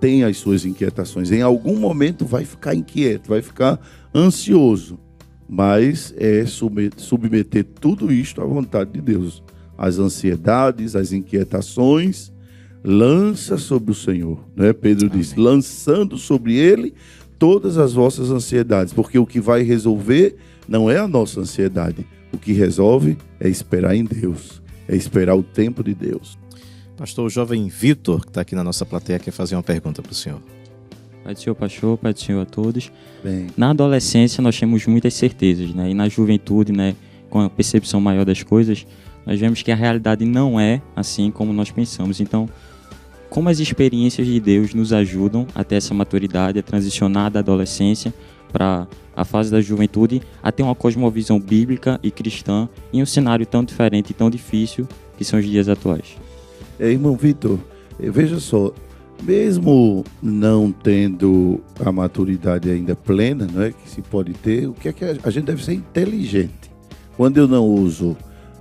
tem as suas inquietações. Em algum momento vai ficar inquieto, vai ficar ansioso. Mas é submeter tudo isto à vontade de Deus. As ansiedades, as inquietações, lança sobre o Senhor. Né? Pedro diz, lançando sobre ele todas as vossas ansiedades. Porque o que vai resolver não é a nossa ansiedade. O que resolve é esperar em Deus. É esperar o tempo de Deus. Pastor, o jovem Vitor, que está aqui na nossa plateia, quer fazer uma pergunta para o senhor. Pai do Senhor, pastor, Pai do Senhor a todos. Bem. Na adolescência nós temos muitas certezas, né? E na juventude, né, com a percepção maior das coisas, nós vemos que a realidade não é assim como nós pensamos. Então, como as experiências de Deus nos ajudam a ter essa maturidade, a transicionar da adolescência para a fase da juventude, a ter uma cosmovisão bíblica e cristã em um cenário tão diferente e tão difícil que são os dias atuais? Irmão Vitor, veja só, mesmo não tendo a maturidade ainda plena, não é, que se pode ter, o que é que a gente deve ser inteligente. Quando eu não uso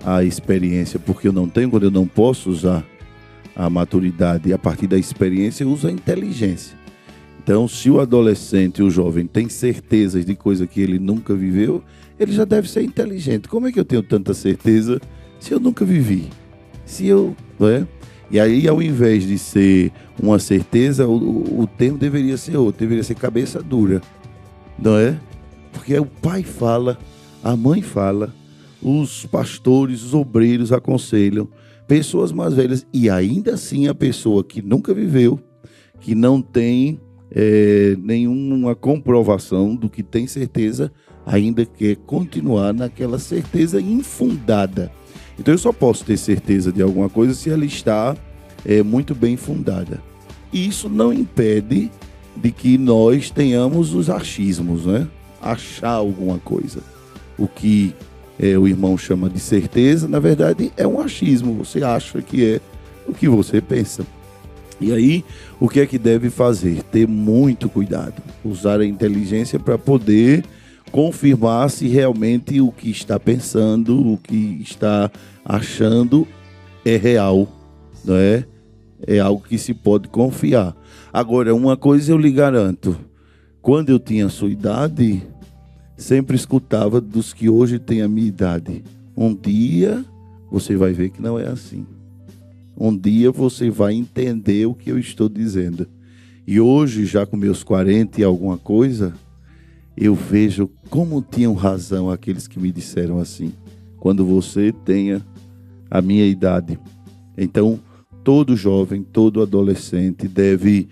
a experiência, porque eu não tenho, quando eu não posso usar a maturidade e a partir da experiência, eu uso a inteligência. Então, se o adolescente, o jovem, tem certezas de coisa que ele nunca viveu, ele já deve ser inteligente. Como é que eu tenho tanta certeza se eu nunca vivi? Se eu, não é? E aí, ao invés de ser uma certeza, o termo deveria ser outro, deveria ser cabeça dura, não é? Porque o pai fala, a mãe fala, os pastores, os obreiros aconselham, pessoas mais velhas, e ainda assim a pessoa que nunca viveu, que não tem nenhuma comprovação do que tem certeza, ainda quer continuar naquela certeza infundada. Então eu só posso ter certeza de alguma coisa se ela está muito bem fundada. E isso não impede de que nós tenhamos os achismos, né? Achar alguma coisa. O que o irmão chama de certeza, na verdade é um achismo. Você acha que é o que você pensa. E aí, o que é que deve fazer? Ter muito cuidado. Usar a inteligência para poder confirmar se realmente o que está pensando, o que está achando é real, não é? É algo que se pode confiar. Agora, uma coisa eu lhe garanto. Quando eu tinha a sua idade, sempre escutava dos que hoje têm a minha idade. Um dia você vai ver que não é assim. Um dia você vai entender o que eu estou dizendo. E hoje, já com meus 40 e alguma coisa, eu vejo como tinham razão aqueles que me disseram assim. Quando você tenha a minha idade. Então, todo jovem, todo adolescente deve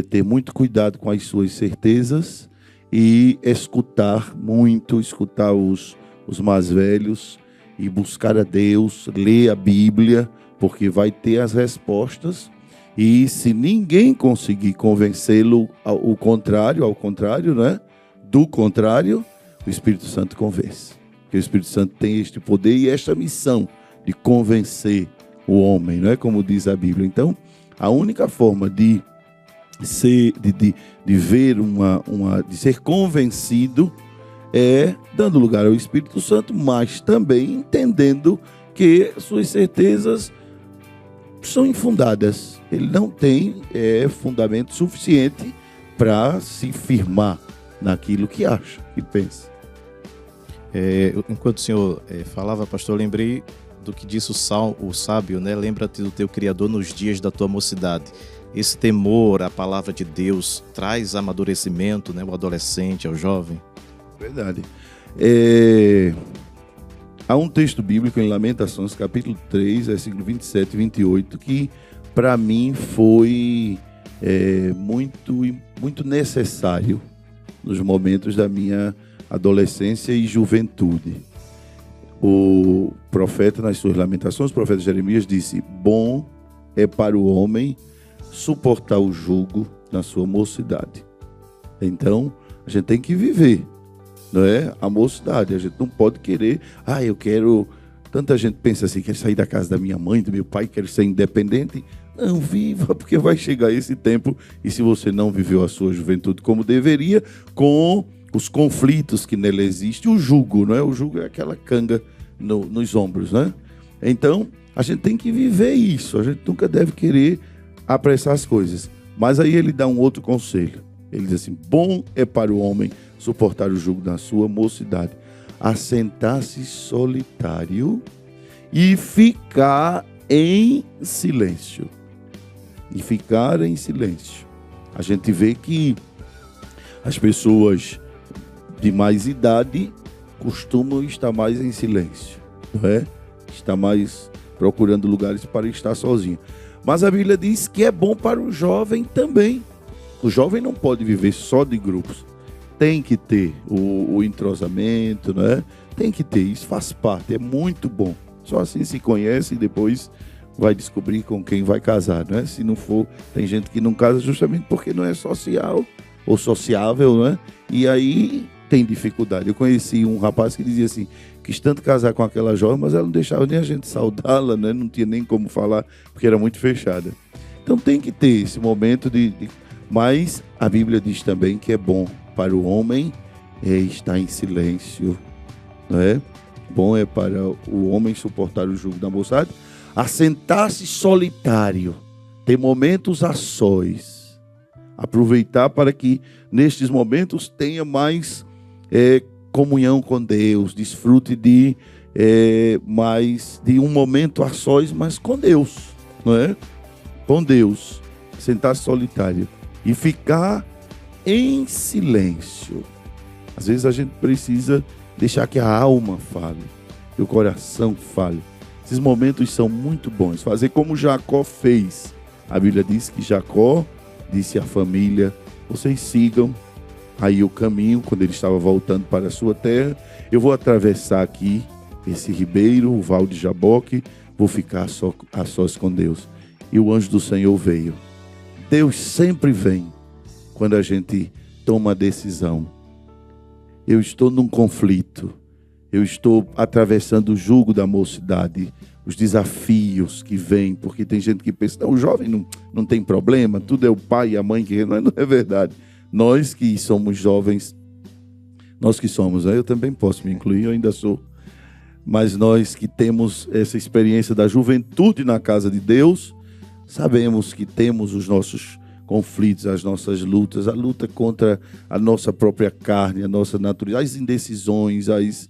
ter muito cuidado com as suas certezas e escutar muito, escutar os mais velhos e buscar a Deus, ler a Bíblia, porque vai ter as respostas. E se ninguém conseguir convencê-lo ao contrário, né? Do contrário, o Espírito Santo convence. Porque o Espírito Santo tem este poder e esta missão de convencer o homem, não é, como diz a Bíblia. Então, a única forma de ser, de ver de ser convencido é dando lugar ao Espírito Santo, mas também entendendo que suas certezas são infundadas. Ele não tem fundamento suficiente para se firmar naquilo que acha, que pensa. Enquanto o senhor falava, pastor, eu lembrei do que disse o sábio, né? Lembra-te do teu Criador nos dias da tua mocidade. Esse temor à palavra de Deus traz amadurecimento, né? O adolescente, ao jovem. Verdade. Há um texto bíblico em Lamentações, capítulo 3, versículo 27 e 28, que para mim foi muito necessário nos momentos da minha adolescência e juventude. O profeta, nas suas lamentações, o profeta Jeremias disse: bom é para o homem suportar o jugo na sua mocidade. Então, a gente tem que viver, não é? A mocidade. A gente não pode querer, eu quero... Tanta gente pensa assim, quero sair da casa da minha mãe, do meu pai, quero ser independente. Não, viva, porque vai chegar esse tempo, e se você não viveu a sua juventude como deveria, com os conflitos que nele existem, o jugo, não é? O jugo é aquela canga nos ombros, né? Então, a gente tem que viver isso, a gente nunca deve querer apressar as coisas. Mas aí ele dá um outro conselho. Ele diz assim: bom é para o homem suportar o jugo da sua mocidade, assentar-se solitário e ficar em silêncio. E ficar em silêncio. A gente vê que as pessoas de mais idade costumam estar mais em silêncio, não é? Está mais procurando lugares para estar sozinho. Mas a Bíblia diz que é bom para o jovem também. O jovem não pode viver só de grupos. Tem que ter o entrosamento, né? Tem que ter, isso faz parte, é muito bom. Só assim se conhece e depois vai descobrir com quem vai casar, né? Se não for, tem gente que não casa justamente porque não é social ou sociável, né? E aí tem dificuldade. Eu conheci um rapaz que dizia assim, quis tanto casar com aquela jovem, mas ela não deixava nem a gente saudá-la, né? Não tinha nem como falar, porque era muito fechada. Então tem que ter esse momento Mas a Bíblia diz também que é bom para o homem estar em silêncio, não é? Bom é para o homem suportar o jugo da mocidade, assentar-se solitário, ter momentos a sós, aproveitar para que nestes momentos tenha mais comunhão com Deus, desfrute de mais de um momento a sós, mas com Deus, não é? Com Deus, sentar-se solitário e ficar em silêncio. Às vezes a gente precisa deixar que a alma fale, que o coração fale. Esses momentos são muito bons. Fazer como Jacó fez. A Bíblia diz que Jacó disse à família: vocês sigam aí o caminho. Quando ele estava voltando para a sua terra, eu vou atravessar aqui esse ribeiro, o Val de Jaboque, vou ficar a sós com Deus. E o anjo do Senhor veio. Deus sempre vem quando a gente toma a decisão. Eu estou num conflito, eu estou atravessando o jugo da mocidade, os desafios que vêm, porque tem gente que pensa, não, o jovem não tem problema, tudo é o pai e a mãe que... Não é verdade. Nós que somos jovens, nós que somos, eu também posso me incluir, eu ainda sou, mas nós que temos essa experiência da juventude na casa de Deus, sabemos que temos os nossos conflitos, as nossas lutas, a luta contra a nossa própria carne, a nossa natureza, as indecisões, as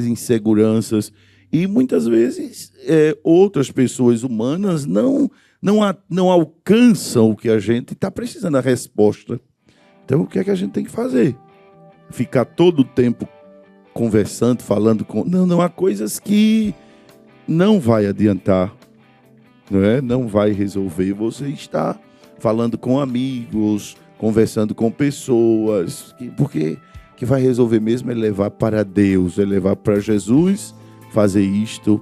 inseguranças. E muitas vezes outras pessoas humanas não alcançam o que a gente está precisando, a resposta. Então o que é que a gente tem que fazer? Ficar todo o tempo conversando, falando com... Não, há coisas que não vai adiantar, não vai resolver. Você está falando com amigos, conversando com pessoas, porque que vai resolver mesmo é levar para Deus, é levar para Jesus, fazer isto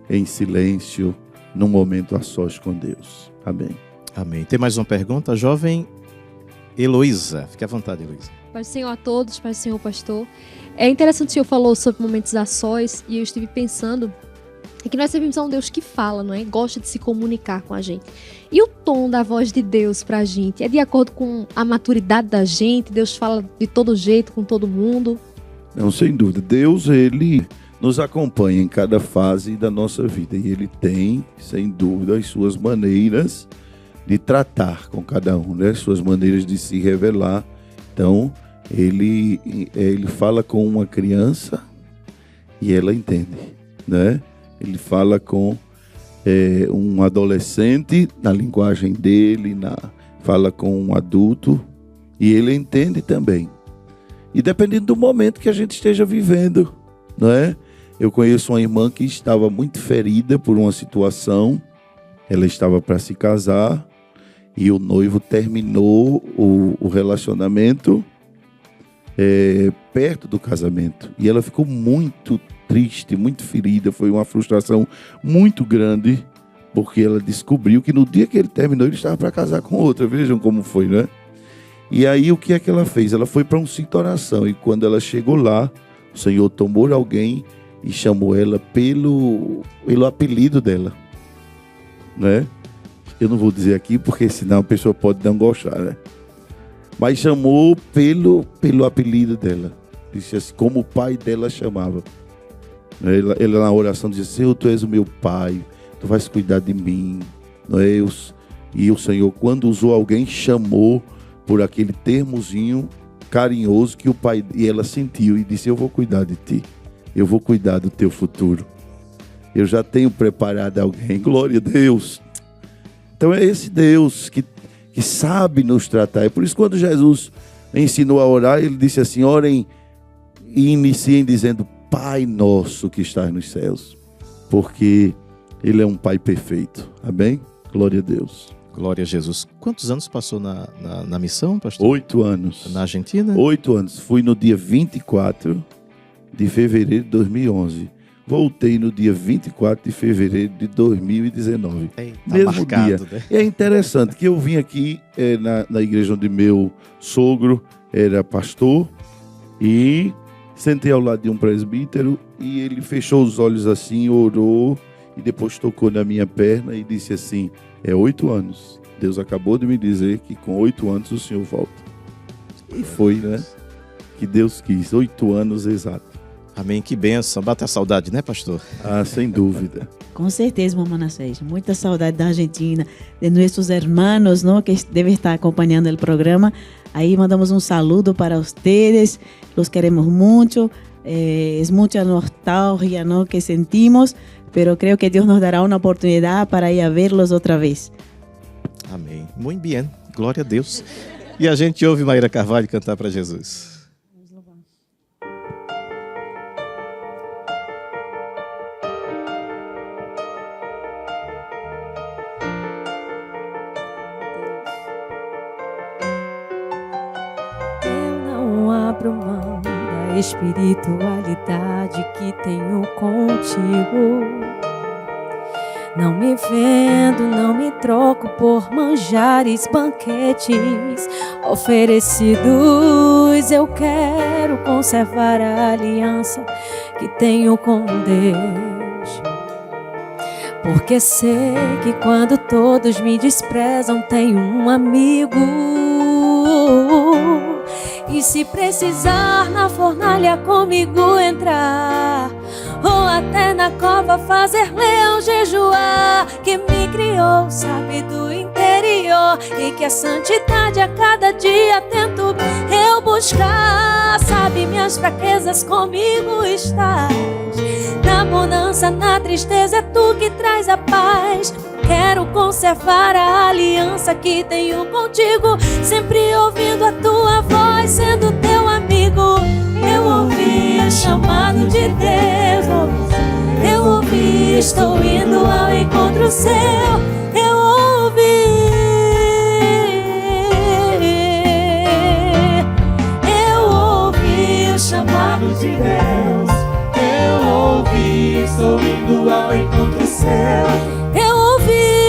em silêncio, num momento a sós com Deus. Amém. Amém. Tem mais uma pergunta, jovem Heloísa. Fique à vontade, Heloísa. Paz do Senhor a todos, paz do Senhor, pastor. É interessante que o Senhor falou sobre momentos a sós, e eu estive pensando que nós servimos a um Deus que fala, não é? Gosta de se comunicar com a gente. E o tom da voz de Deus pra gente é de acordo com a maturidade da gente? Deus fala de todo jeito, com todo mundo? Não, sem dúvida. Deus, ele nos acompanha em cada fase da nossa vida. E ele tem, sem dúvida, as suas maneiras de tratar com cada um, né? Suas maneiras de se revelar. Então, ele fala com uma criança e ela entende, né? Ele fala com um adolescente na linguagem dele, fala com um adulto e ele entende também. E dependendo do momento que a gente esteja vivendo, não é? Eu conheço uma irmã que estava muito ferida por uma situação. Ela estava para se casar e o noivo terminou o relacionamento perto do casamento. E ela ficou muito triste, muito ferida. Foi uma frustração muito grande, porque ela descobriu que no dia que ele terminou, ele estava para casar com outra. Vejam como foi, né? E aí o que é que ela fez? Ela foi para um sítio de oração. E quando ela chegou lá, o Senhor tomou alguém e chamou ela pelo apelido dela, né? Eu não vou dizer aqui, porque senão a pessoa pode não gostar, né? Mas chamou pelo apelido dela. Disse assim, como o pai dela chamava. Ela na oração dizia, Senhor, Tu és o meu pai, Tu vais cuidar de mim. Não é? E o Senhor, quando usou alguém, chamou por aquele termozinho carinhoso que o pai e ela sentiu e disse, eu vou cuidar de ti. Eu vou cuidar do teu futuro. Eu já tenho preparado alguém. Glória a Deus. Então é esse Deus que sabe nos tratar. É por isso que quando Jesus ensinou a orar, ele disse assim, orem e iniciem dizendo, Pai nosso que estás nos céus. Porque Ele é um Pai perfeito. Amém? Glória a Deus. Glória a Jesus. Quantos anos passou na missão, pastor? 8 anos. Na Argentina? 8 anos. Fui no dia 24 de fevereiro de 2011. Voltei no dia 24 de fevereiro de 2019. Eita, mesmo marcado, dia. Né? E é interessante que eu vim aqui na igreja onde meu sogro era pastor e sentei ao lado de um presbítero e ele fechou os olhos assim, orou e depois tocou na minha perna e disse assim, 8 anos. Deus acabou de me dizer que com 8 anos o Senhor volta. E foi, né? Que Deus quis, 8 anos exato. Amém, que bênção. Bate a saudade, né, pastor? Ah, sem dúvida. Con certeza, mamá Nacés. Muita saudade da Argentina, de nossos hermanos, ¿no? Que devem estar acompanhando o programa. Aí mandamos um saludo para ustedes. Los queremos mucho. Es mucha nostalgia, ¿no? Que sentimos, pero creo que Dios nos dará una oportunidad para ir a verlos otra vez. Amém. Muito bem. Glória a Deus. E a gente ouve Maíra Carvalho cantar para Jesus. Abro mão da espiritualidade que tenho contigo. Não me vendo, não me troco por manjares, banquetes oferecidos. Eu quero conservar a aliança que tenho com Deus. Porque sei que quando todos me desprezam, tenho um amigo. E se precisar na fornalha comigo entrar, ou até na cova fazer leão jejuar, que me criou, sabe do interior, e que a santidade a cada dia tento eu buscar. Sabe minhas fraquezas, comigo estás. Na bonança, na tristeza, é tu que traz a paz. Quero conservar a aliança que tenho contigo, sempre ouvindo a tua voz, sendo teu amigo. Eu ouvi o chamado de Deus, eu ouvi, estou indo ao encontro seu. Eu ouvi, o chamado de Deus. Eu ouvi, estou indo ao encontro seu.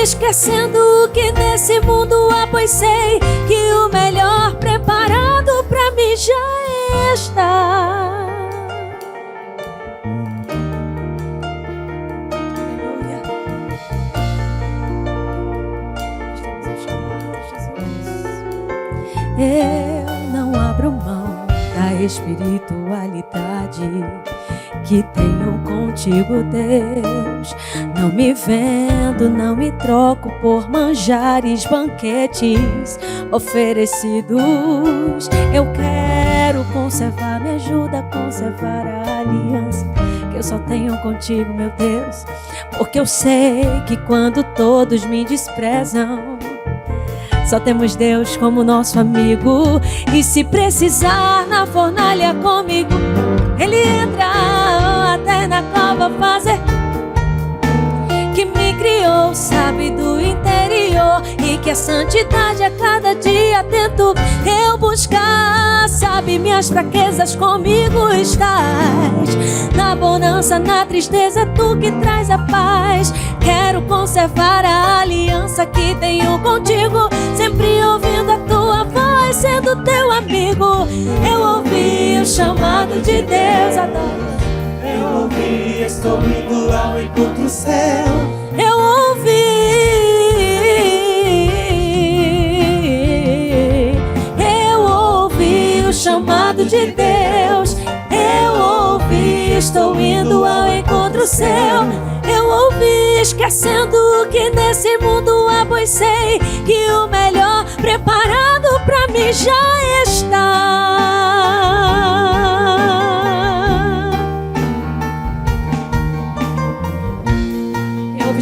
Esquecendo o que nesse mundo há, pois sei que o melhor preparado pra mim já está. Aleluia. Eu não abro mão da espiritualidade que tenho contigo, Deus. Não me vendo, não me troco por manjares, banquetes oferecidos. Eu quero conservar, me ajuda a conservar a aliança que eu só tenho contigo, meu Deus. Porque eu sei que quando todos me desprezam, só temos Deus como nosso amigo. E se precisar na fornalha comigo, Ele entra até na cova fazer. Que me criou, sabe do interior, e que a santidade a cada dia tento eu buscar. Sabe minhas fraquezas, comigo estás. Na bonança, na tristeza, é tu que traz a paz. Quero conservar a aliança que tenho contigo, sempre ouvindo a tua voz, sendo teu amigo. Eu ouvi o chamado de Deus, adoro. Eu ouvi, estou indo ao encontro céu. Eu ouvi o chamado de Deus. Eu ouvi, estou indo ao encontro céu. Eu ouvi, esquecendo que nesse mundo há, pois sei que o melhor preparado pra mim já está.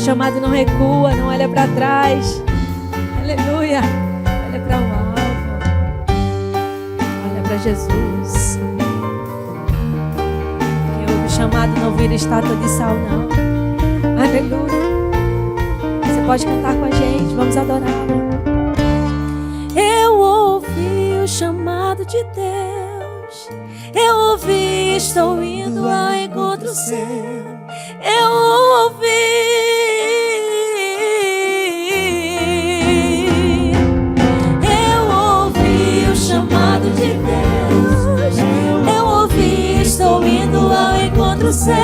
Chamado não recua, não olha pra trás. Aleluia. Olha pra o alvo. Olha pra Jesus. Quem ouve chamado não vira estátua de sal, não. Aleluia. Você pode cantar com a gente, vamos adorá-lo. Eu ouvi o chamado de Deus. Eu ouvi, estou indo ao encontro seu. Eu ouvi. Chamado de Deus, eu ouvi, estou indo ao encontro céu.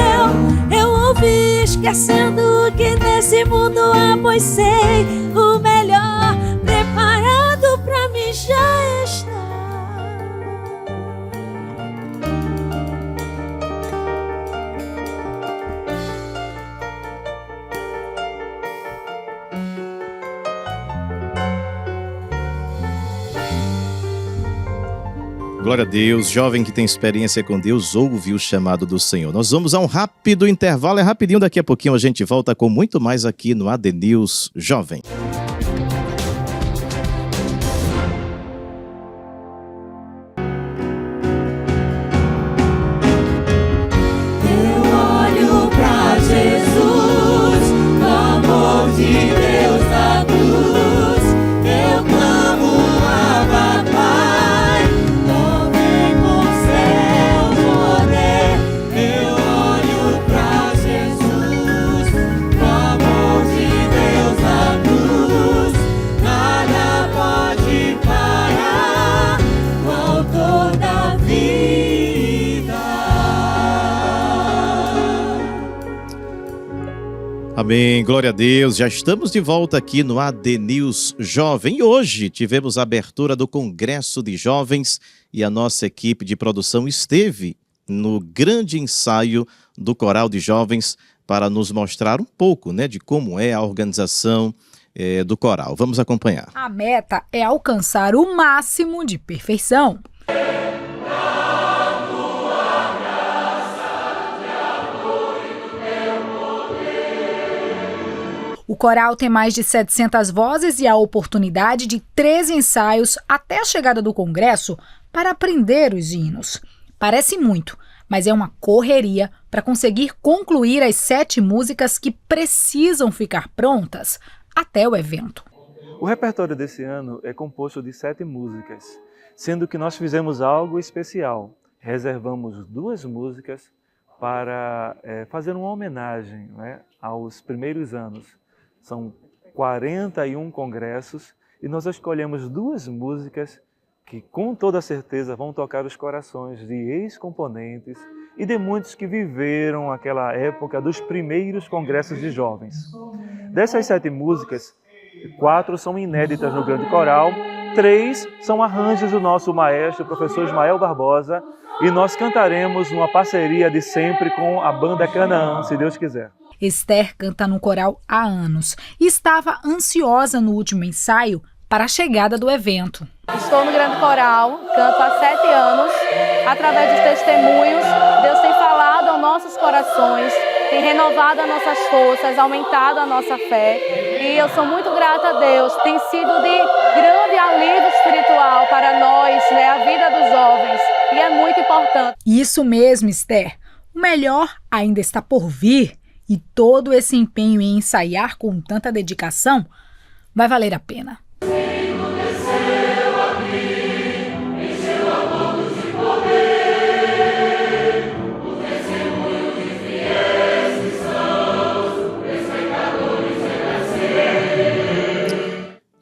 Eu ouvi, esquecendo que nesse mundo há, pois sei o melhor preparado pra mim já está. Glória a Deus, jovem que tem experiência com Deus, ouve o chamado do Senhor. Nós vamos a um rápido intervalo, é rapidinho, daqui a pouquinho a gente volta com muito mais aqui no AD News Jovem. Eu olho pra Jesus, no amor de Deus na cruz. Eu clamo Abba Pai, não vem com seu poder. Eu olho pra Jesus, no amor de Deus na cruz. Nada pode parar o autor da vida. Amém, glória a Deus. Já estamos de volta aqui no AD News Jovem. E hoje tivemos a abertura do Congresso de Jovens e a nossa equipe de produção esteve no grande ensaio do Coral de Jovens para nos mostrar um pouco, de como é a organização do coral. Vamos acompanhar. A meta é alcançar o máximo de perfeição. O coral tem mais de 700 vozes e a oportunidade de 13 ensaios até a chegada do congresso para aprender os hinos. Parece muito, mas é uma correria para conseguir concluir as 7 músicas que precisam ficar prontas até o evento. O repertório desse ano é composto de 7 músicas, sendo que nós fizemos algo especial. Reservamos 2 músicas para fazer uma homenagem, aos primeiros anos. São 41 congressos e nós escolhemos 2 músicas que com toda certeza vão tocar os corações de ex-componentes e de muitos que viveram aquela época dos primeiros congressos de jovens. Dessas 7 músicas, 4 são inéditas no grande coral, 3 são arranjos do nosso maestro, professor Ismael Barbosa, e nós cantaremos uma parceria de sempre com a banda Canaã, se Deus quiser. Esther canta no coral há anos e estava ansiosa no último ensaio para a chegada do evento. Estou no grande coral, canto há 7 anos. Através dos testemunhos, Deus tem falado aos nossos corações, tem renovado as nossas forças, aumentado a nossa fé. E eu sou muito grata a Deus. Tem sido de grande alívio espiritual para nós, né, a vida dos jovens. E é muito importante. Isso mesmo, Esther. O melhor ainda está por vir e todo esse empenho em ensaiar com tanta dedicação vai valer a pena.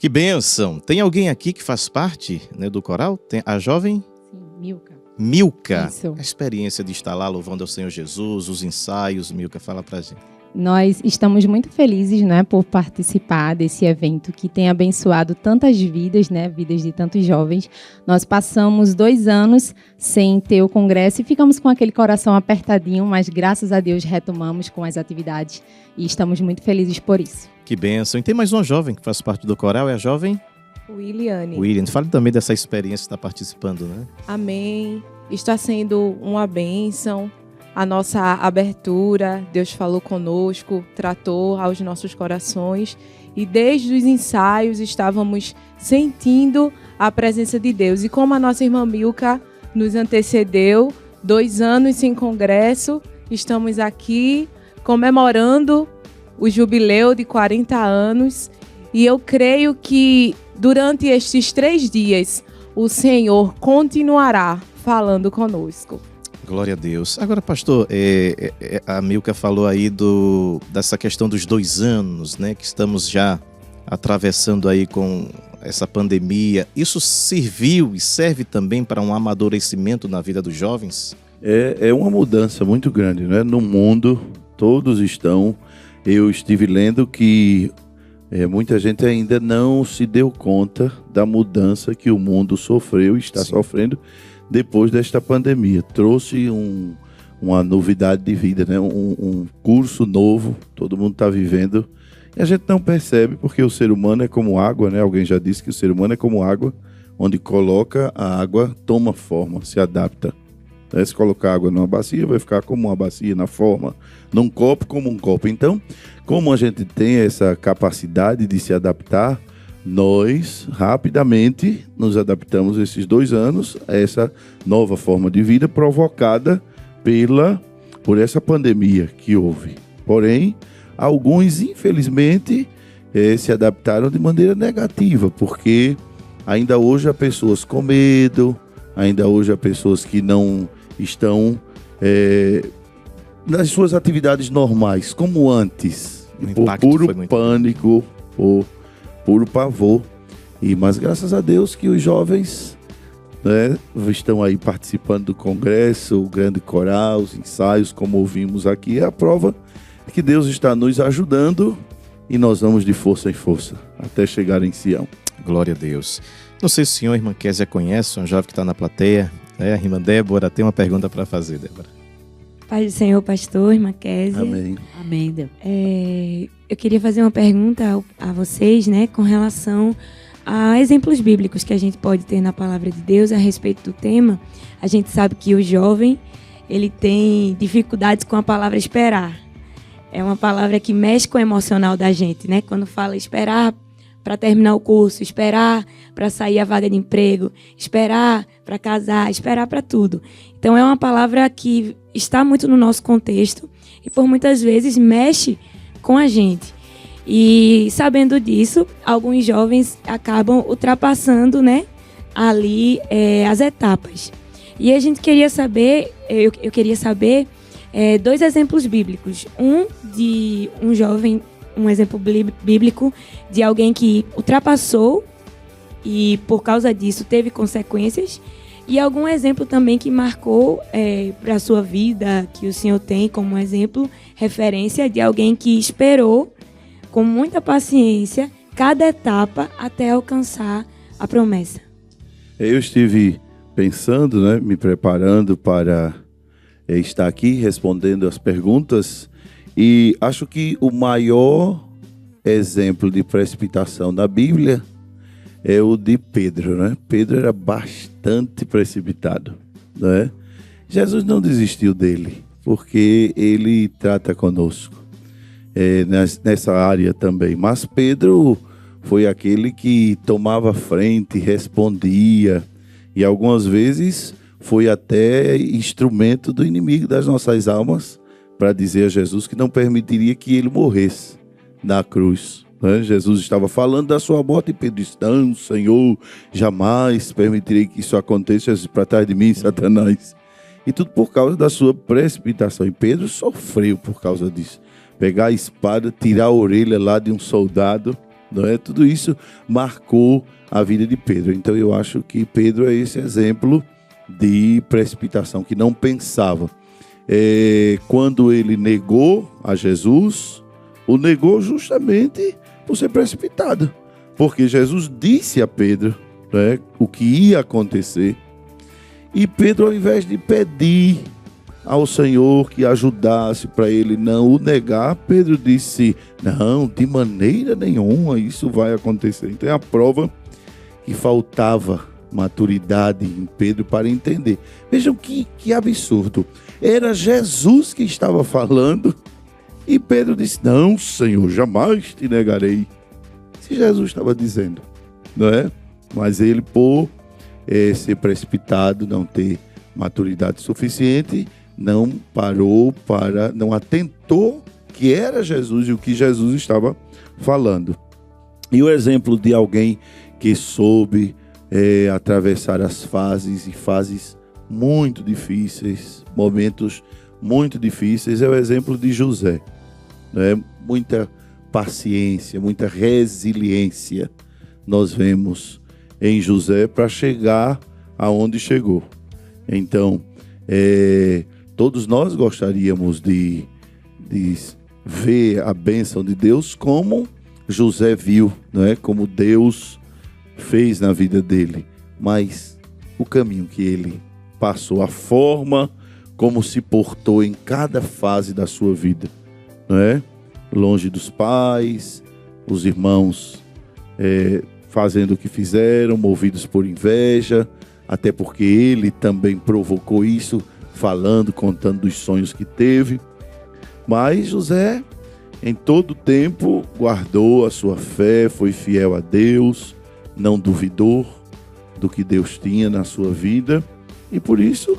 Que bênção! Tem alguém aqui que faz parte, né, do coral? Tem a jovem? Sim, Milka. Milka. Isso. A experiência de estar lá louvando ao Senhor Jesus, os ensaios. Milka, fala pra gente. Nós estamos muito felizes, né, por participar desse evento que tem abençoado tantas vidas, né, vidas de tantos jovens. Nós passamos 2 anos sem ter o congresso e ficamos com aquele coração apertadinho, mas graças a Deus retomamos com as atividades e estamos muito felizes por isso. Que bênção. E tem mais uma jovem que faz parte do coral, é a jovem Williane. William. Fale também dessa experiência que está participando, né? Amém. Está sendo uma bênção. A nossa abertura, Deus falou conosco, tratou aos nossos corações. E desde os ensaios estávamos sentindo a presença de Deus. E como a nossa irmã Milka nos antecedeu, 2 anos sem congresso, estamos aqui comemorando o jubileu de 40 anos. E eu creio que durante estes 3 dias, o Senhor continuará falando conosco. Glória a Deus. Agora, pastor, a Milka falou aí dessa questão dos 2 anos, né, que estamos já atravessando aí com essa pandemia. Isso serviu e serve também para um amadurecimento na vida dos jovens? É uma mudança muito grande, né? No mundo, todos estão... Eu estive lendo que muita gente ainda não se deu conta da mudança que o mundo sofreu e está sofrendo depois desta pandemia. Trouxe uma novidade de vida, né? Um curso novo, todo mundo está vivendo. E a gente não percebe porque o ser humano é como água, né? Alguém já disse que o ser humano é como água, onde coloca a água, toma forma, se adapta. Se colocar água numa bacia, vai ficar como uma bacia na forma, num copo como um copo. Então, como a gente tem essa capacidade de se adaptar, nós rapidamente nos adaptamos esses 2 anos a essa nova forma de vida provocada por essa pandemia que houve. Porém, alguns, infelizmente, se adaptaram de maneira negativa, porque ainda hoje há pessoas com medo, ainda hoje há pessoas que não estão nas suas atividades normais, como antes, por puro pânico, por puro pavor. Mas graças a Deus que os jovens, né, estão aí participando do congresso, o grande coral, os ensaios, como ouvimos aqui, é a prova de que Deus está nos ajudando e nós vamos de força em força até chegar em Sião. Glória a Deus. Não sei se o senhor, irmã Kézia, conhece, um jovem que está na plateia. A irmã Débora tem uma pergunta para fazer, Débora. Pai do Senhor, pastor, irmã Kézia. Amém. Amém, Deus. Eu queria fazer uma pergunta a vocês, né, com relação a exemplos bíblicos que a gente pode ter na palavra de Deus a respeito do tema. A gente sabe que o jovem, ele tem dificuldades com a palavra esperar. É uma palavra que mexe com o emocional da gente, né? Quando fala esperar para terminar o curso, esperar para sair a vaga de emprego, esperar para casar, esperar para tudo. Então é uma palavra que está muito no nosso contexto e por muitas vezes mexe com a gente. E sabendo disso, alguns jovens acabam ultrapassando, né, ali as etapas. E a gente queria saber, eu queria saber 2 exemplos bíblicos. Um de um jovem, um exemplo bíblico de alguém que ultrapassou e por causa disso teve consequências, e algum exemplo também que marcou para a sua vida, que o senhor tem como exemplo, referência de alguém que esperou com muita paciência cada etapa até alcançar a promessa. Eu estive pensando, né, me preparando para estar aqui respondendo as perguntas, e acho que o maior exemplo de precipitação da Bíblia é o de Pedro, né? Pedro era bastante precipitado, né? Jesus não desistiu dele, porque ele trata conosco nessa área também. Mas Pedro foi aquele que tomava frente, respondia, e algumas vezes foi até instrumento do inimigo das nossas almas para dizer a Jesus que não permitiria que ele morresse na cruz. Jesus estava falando da sua morte e Pedro disse: não, Senhor, jamais permitirei que isso aconteça. Jesus: para trás de mim, Satanás. E tudo por causa da sua precipitação. E Pedro sofreu por causa disso. Pegar a espada, tirar a orelha lá de um soldado, não é? Tudo isso marcou a vida de Pedro. Então eu acho que Pedro é esse exemplo de precipitação, que não pensava. Quando ele negou a Jesus, o negou justamente por ser precipitado. Porque Jesus disse a Pedro, né, o que ia acontecer. E Pedro, ao invés de pedir ao Senhor que ajudasse para ele não o negar, Pedro disse: não, de maneira nenhuma isso vai acontecer. Então é a prova que faltava maturidade em Pedro para entender. Vejam que absurdo. Era Jesus que estava falando e Pedro disse: não, Senhor, jamais te negarei. Se Jesus estava dizendo, não é? Mas ele, por ser precipitado, não ter maturidade suficiente, não parou para, não atentou que era Jesus e o que Jesus estava falando. E o exemplo de alguém que soube atravessar as fases e fases muito difíceis, momentos muito difíceis, é o exemplo de José, né? Muita paciência, muita resiliência nós vemos em José para chegar aonde chegou. Então, todos nós gostaríamos de ver a bênção de Deus como José viu, não é? Como Deus fez na vida dele. Mas o caminho que ele passou, a forma como se portou em cada fase da sua vida, não é? Longe dos pais, os irmãos fazendo o que fizeram, movidos por inveja, até porque ele também provocou isso, falando, contando dos sonhos que teve. Mas José, em todo tempo, guardou a sua fé, foi fiel a Deus, não duvidou do que Deus tinha na sua vida e por isso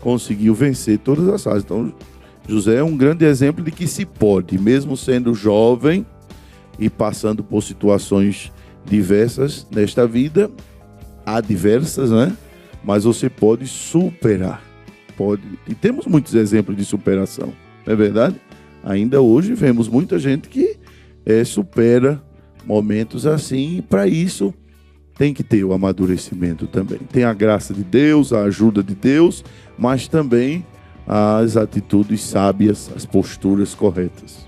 conseguiu vencer todas as fases. Então, José é um grande exemplo de que se pode, mesmo sendo jovem e passando por situações diversas nesta vida, adversas, né? Mas você pode superar. Pode. E temos muitos exemplos de superação, não é verdade? Ainda hoje vemos muita gente que supera momentos assim, e para isso tem que ter o amadurecimento também. Tem a graça de Deus, a ajuda de Deus, mas também as atitudes sábias, as posturas corretas.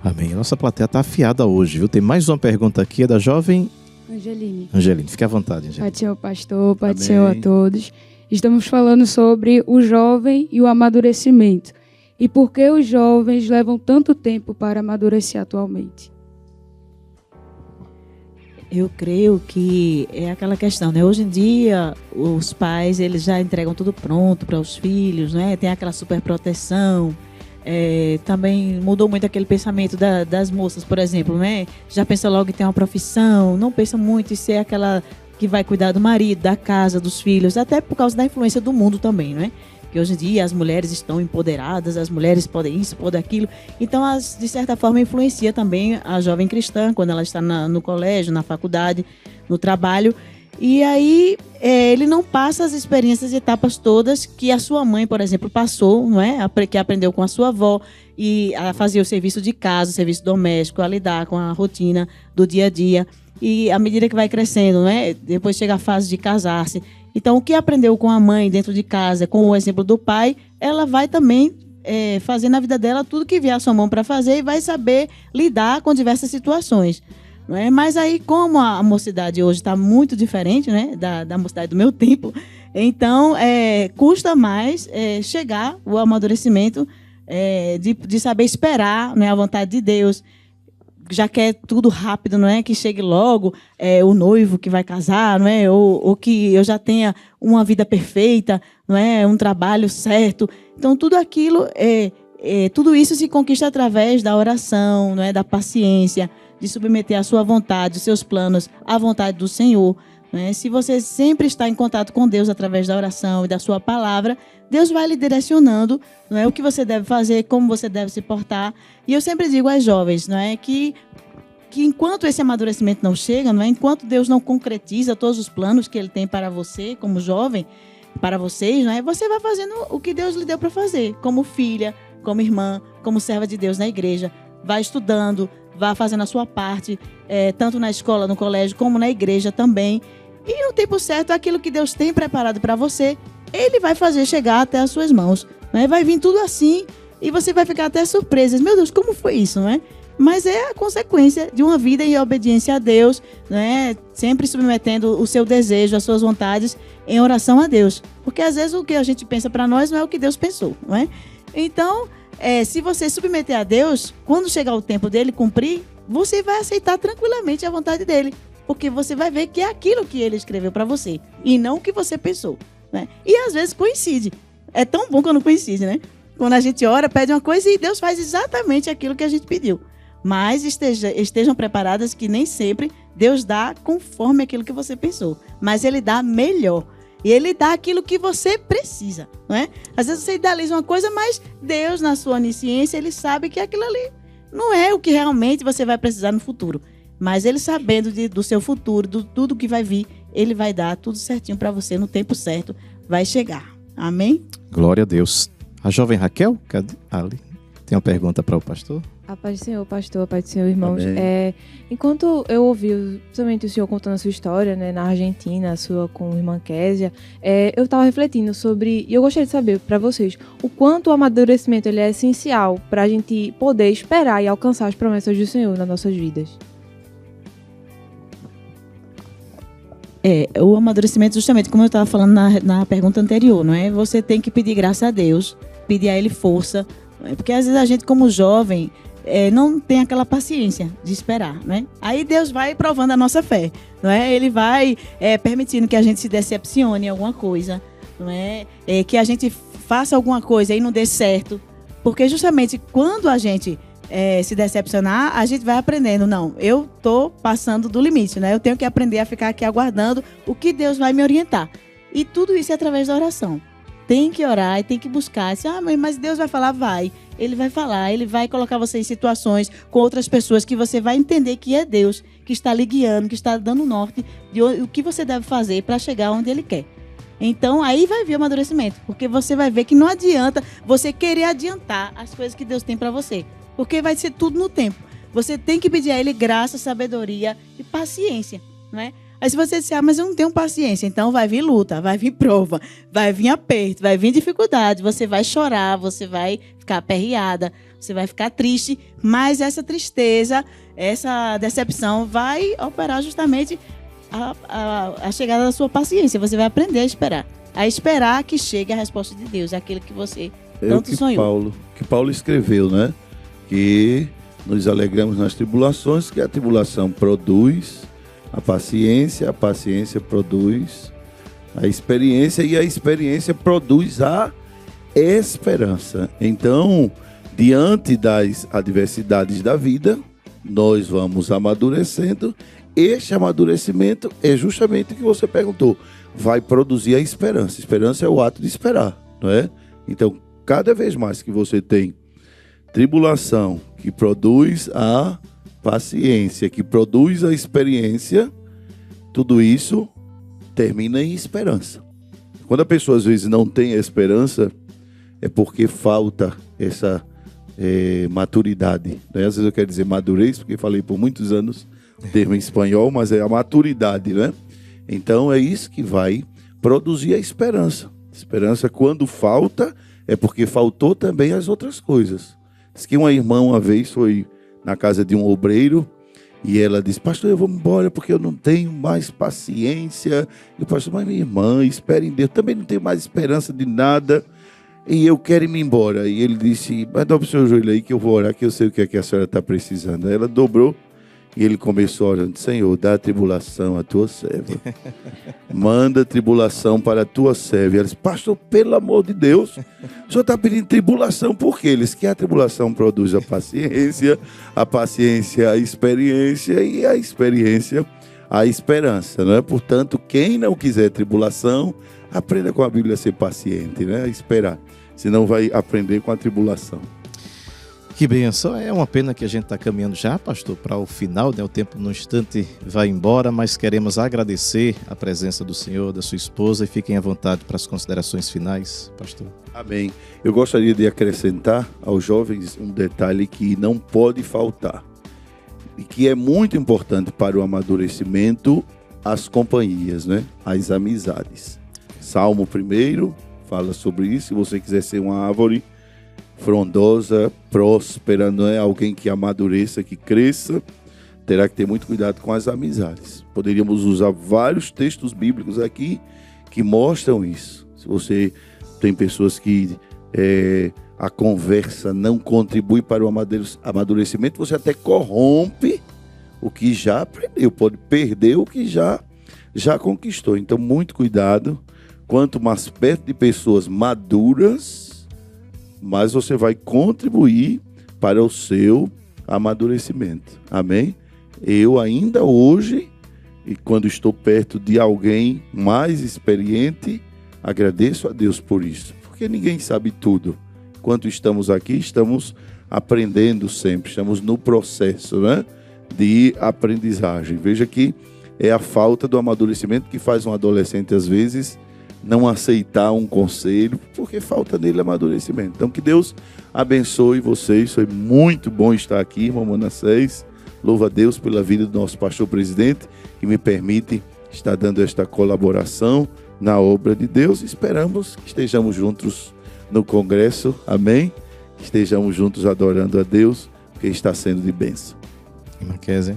Amém. A nossa plateia está afiada hoje, viu? Tem mais uma pergunta aqui, é da jovem Angeline. Angeline, fique à vontade, Angeline. Pai do Senhor, pastor, Pai do Senhor a todos. Estamos falando sobre o jovem e o amadurecimento. E por que os jovens levam tanto tempo para amadurecer atualmente? Eu creio que é aquela questão, né? Hoje em dia, os pais, eles já entregam tudo pronto para os filhos, né? Tem aquela super proteção. Também mudou muito aquele pensamento das moças, por exemplo, né? Já pensa logo em ter uma profissão, não pensa muito em ser aquela que vai cuidar do marido, da casa, dos filhos, até por causa da influência do mundo também, né? Que hoje em dia as mulheres estão empoderadas, as mulheres podem isso, podem aquilo. Então, de certa forma, influencia também a jovem cristã, quando ela está no colégio, na faculdade, no trabalho. E aí, ele não passa as experiências e etapas todas que a sua mãe, por exemplo, passou, não é? Que aprendeu com a sua avó, e a fazer o serviço de casa, o serviço doméstico, a lidar com a rotina do dia a dia. E à medida que vai crescendo, não é? Depois chega a fase de casar-se. Então, o que aprendeu com a mãe dentro de casa, com o exemplo do pai, ela vai também fazer na vida dela tudo que vier à sua mão para fazer e vai saber lidar com diversas situações. Não é? Mas aí, como a mocidade hoje está muito diferente, né, da mocidade do meu tempo, então custa mais chegar o amadurecimento de saber esperar, né, a vontade de Deus, já quer tudo rápido, não é? Que chegue logo o noivo que vai casar, não é? Ou que eu já tenha uma vida perfeita, não é? Um trabalho certo. Então, tudo aquilo, tudo isso se conquista através da oração, não é? Da paciência, de submeter a sua vontade, os seus planos à vontade do Senhor. Né? Se você sempre está em contato com Deus através da oração e da sua palavra, Deus vai lhe direcionando, não é, o que você deve fazer, como você deve se portar. E eu sempre digo às jovens, não é, que enquanto esse amadurecimento não chega, não é, enquanto Deus não concretiza todos os planos que Ele tem para você, como jovem, para vocês, não é, você vai fazendo o que Deus lhe deu para fazer, como filha, como irmã, como serva de Deus na igreja. Vai estudando, vá fazendo a sua parte, tanto na escola, no colégio, como na igreja também. E no tempo certo, aquilo que Deus tem preparado para você, Ele vai fazer chegar até as suas mãos. Né? Vai vir tudo assim e você vai ficar até surpresa. Meu Deus, como foi isso, não é? Mas é a consequência de uma vida em obediência a Deus, né? Sempre submetendo o seu desejo, as suas vontades em oração a Deus. Porque às vezes o que a gente pensa para nós não é o que Deus pensou, não é? Então, se você submeter a Deus, quando chegar o tempo dele cumprir, você vai aceitar tranquilamente a vontade dele. Porque você vai ver que é aquilo que ele escreveu para você e não o que você pensou. Né? E às vezes coincide. É tão bom quando coincide, né? Quando a gente ora, pede uma coisa e Deus faz exatamente aquilo que a gente pediu. Mas estejam preparadas que nem sempre Deus dá conforme aquilo que você pensou. Mas Ele dá melhor. E Ele dá aquilo que você precisa. Não é? Às vezes você idealiza uma coisa, mas Deus, na sua onisciência, Ele sabe que aquilo ali não é o que realmente você vai precisar no futuro. Mas Ele, sabendo do seu futuro, de tudo que vai vir, Ele vai dar tudo certinho para você no tempo certo. Vai chegar. Amém? Glória a Deus. A jovem Raquel, cadê? Ali. Tem uma pergunta para o pastor? A paz do Senhor, pastor, a paz do Senhor, irmãos. Enquanto eu ouvi somente o senhor contando a sua história, né, na Argentina, a sua com a irmã Késia, eu estava refletindo sobre, e eu gostaria de saber para vocês, o quanto o amadurecimento ele é essencial para a gente poder esperar e alcançar as promessas do Senhor nas nossas vidas. O amadurecimento, justamente como eu estava falando na pergunta anterior, não é? Você tem que pedir graça a Deus, pedir a Ele força, porque às vezes a gente como jovem não tem aquela paciência de esperar, né? Aí Deus vai provando a nossa fé, não é? Ele vai permitindo que a gente se decepcione em alguma coisa, não é? Que a gente faça alguma coisa e não dê certo, porque justamente quando a gente se decepcionar, a gente vai aprendendo. Não, eu tô passando do limite, né? Eu tenho que aprender a ficar aqui aguardando o que Deus vai me orientar. E tudo isso é através da oração. Tem que orar e tem que buscar. Mas Deus vai falar? Vai. Ele vai falar, Ele vai colocar você em situações com outras pessoas que você vai entender que é Deus que está lhe guiando, que está dando norte de o que você deve fazer para chegar onde Ele quer. Então, aí vai vir o amadurecimento, porque você vai ver que não adianta você querer adiantar as coisas que Deus tem para você, porque vai ser tudo no tempo. Você tem que pedir a Ele graça, sabedoria e paciência, não é? Aí se você disser, mas eu não tenho paciência, então vai vir luta, vai vir prova, vai vir aperto, vai vir dificuldade, você vai chorar, você vai ficar aperreada, você vai ficar triste, mas essa tristeza, essa decepção vai operar justamente a chegada da sua paciência. Você vai aprender a esperar que chegue a resposta de Deus, aquilo que você tanto sonhou. Que Paulo escreveu, né? Que nos alegramos nas tribulações, que a tribulação produz a paciência produz a experiência e a experiência produz a esperança. Então, diante das adversidades da vida, nós vamos amadurecendo. Este amadurecimento é justamente o que você perguntou. Vai produzir a esperança. Esperança é o ato de esperar, não é? Então, cada vez mais que você tem tribulação que produz a paciência, que produz a experiência, tudo isso termina em esperança. Quando a pessoa às vezes não tem esperança, é porque falta essa maturidade. Né? Às vezes eu quero dizer madurez, porque falei por muitos anos termo em espanhol, mas é a maturidade, né? Então é isso que vai produzir a esperança. Esperança, quando falta, é porque faltou também as outras coisas. Diz que uma irmã uma vez foi na casa de um obreiro e ela disse: pastor, eu vou embora porque eu não tenho mais paciência. E o pastor: mas minha irmã, espere em Deus, também não tenho mais esperança de nada. e eu quero ir embora. E ele disse, mas dobra o seu joelho aí que eu vou orar, que eu sei o que é que a senhora está precisando. Aí ela dobrou e ele começou orando, Senhor, dá tribulação à tua serva. Manda tribulação para a tua serva. E ela disse, pastor, pelo amor de Deus, o senhor está pedindo tribulação por quê? Ele disse que a tribulação produz a paciência a experiência e a experiência a esperança, não é? Portanto, quem não quiser tribulação, aprenda com a Bíblia a ser paciente, né? A esperar, senão vai aprender com a tribulação. Que bênção. É uma pena que a gente está caminhando já, pastor, para o final, né? O tempo no instante vai embora, mas queremos agradecer a presença do senhor, da sua esposa, e fiquem à vontade para as considerações finais, pastor. Amém. Eu gostaria de acrescentar aos jovens um detalhe que não pode faltar e que é muito importante para o amadurecimento, as companhias, né? As amizades. Salmo 1 fala sobre isso. Se você quiser ser uma árvore frondosa, próspera, não é? Alguém que amadureça, que cresça, terá que ter muito cuidado com as amizades. Poderíamos usar vários textos bíblicos aqui que mostram isso. Se você tem pessoas que a conversa não contribui para o amadurecimento, você até corrompe o que já aprendeu, pode perder o que já conquistou. Então, muito cuidado. Quanto mais perto de pessoas maduras, mais você vai contribuir para o seu amadurecimento. Amém? Eu ainda hoje, e quando estou perto de alguém mais experiente, agradeço a Deus por isso, porque ninguém sabe tudo. Enquanto estamos aqui, estamos aprendendo sempre, estamos no processo, né, de aprendizagem. Veja que é a falta do amadurecimento que faz um adolescente, às vezes, não aceitar um conselho, porque falta nele amadurecimento. Então, que Deus abençoe vocês. Foi muito bom estar aqui, irmão Manassés. Louvo a Deus pela vida do nosso pastor presidente, que me permite estar dando esta colaboração na obra de Deus. Esperamos que estejamos juntos no congresso, amém? Que estejamos juntos adorando a Deus, porque está sendo de bênção. Irmã Kézia.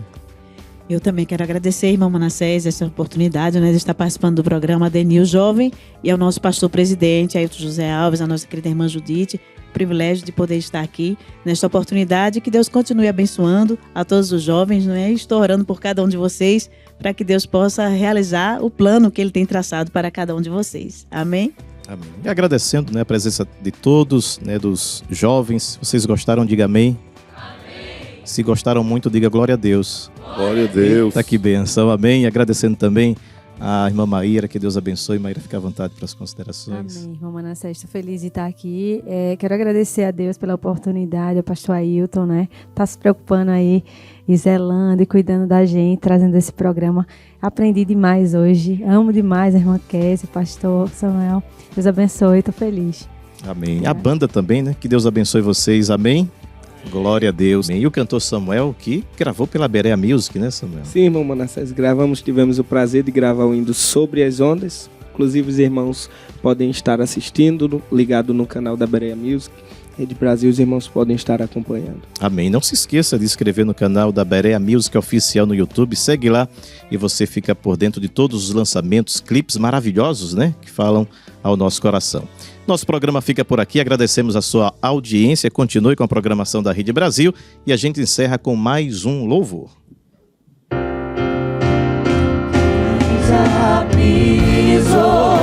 Eu também quero agradecer, irmão Manassés, essa oportunidade, né, de estar participando do programa ADNews Jovem, e ao nosso pastor presidente, Ailton José Alves, a nossa querida irmã Judite. Privilégio de poder estar aqui nesta oportunidade. Que Deus continue abençoando a todos os jovens, não é? Estou orando por cada um de vocês, para que Deus possa realizar o plano que Ele tem traçado para cada um de vocês. Amém? Amém. E agradecendo, né, a presença de todos, né, dos jovens. Se vocês gostaram, diga amém. Amém. Se gostaram muito, diga glória a Deus. Glória a Deus. Eita, que benção, amém. E agradecendo também a irmã Maíra, que Deus abençoe. Maíra, fica à vontade para as considerações. Amém, irmã Manassés, estou feliz de estar aqui. Quero agradecer a Deus pela oportunidade, ao pastor Ailton, né? Tá se preocupando aí, e zelando e cuidando da gente, trazendo esse programa. Aprendi demais hoje, amo demais a irmã Kézia, o pastor Samuel. Deus abençoe, estou feliz. Amém. A banda também, né? Que Deus abençoe vocês, amém. Glória a Deus. E o cantor Samuel, que gravou pela Berea Music, né, Samuel? Sim, irmão Manassés, tivemos o prazer de gravar o hino Sobre as Ondas. Inclusive, os irmãos podem estar assistindo, ligado no canal da Berea Music. Rede Brasil, os irmãos podem estar acompanhando. Amém. Não se esqueça de inscrever no canal da Berea Music Oficial no YouTube. Segue lá e você fica por dentro de todos os lançamentos, clipes maravilhosos, né? Que falam ao nosso coração. Nosso programa fica por aqui. Agradecemos a sua audiência. Continue com a programação da Rede Brasil e a gente encerra com mais um louvor. Aviso.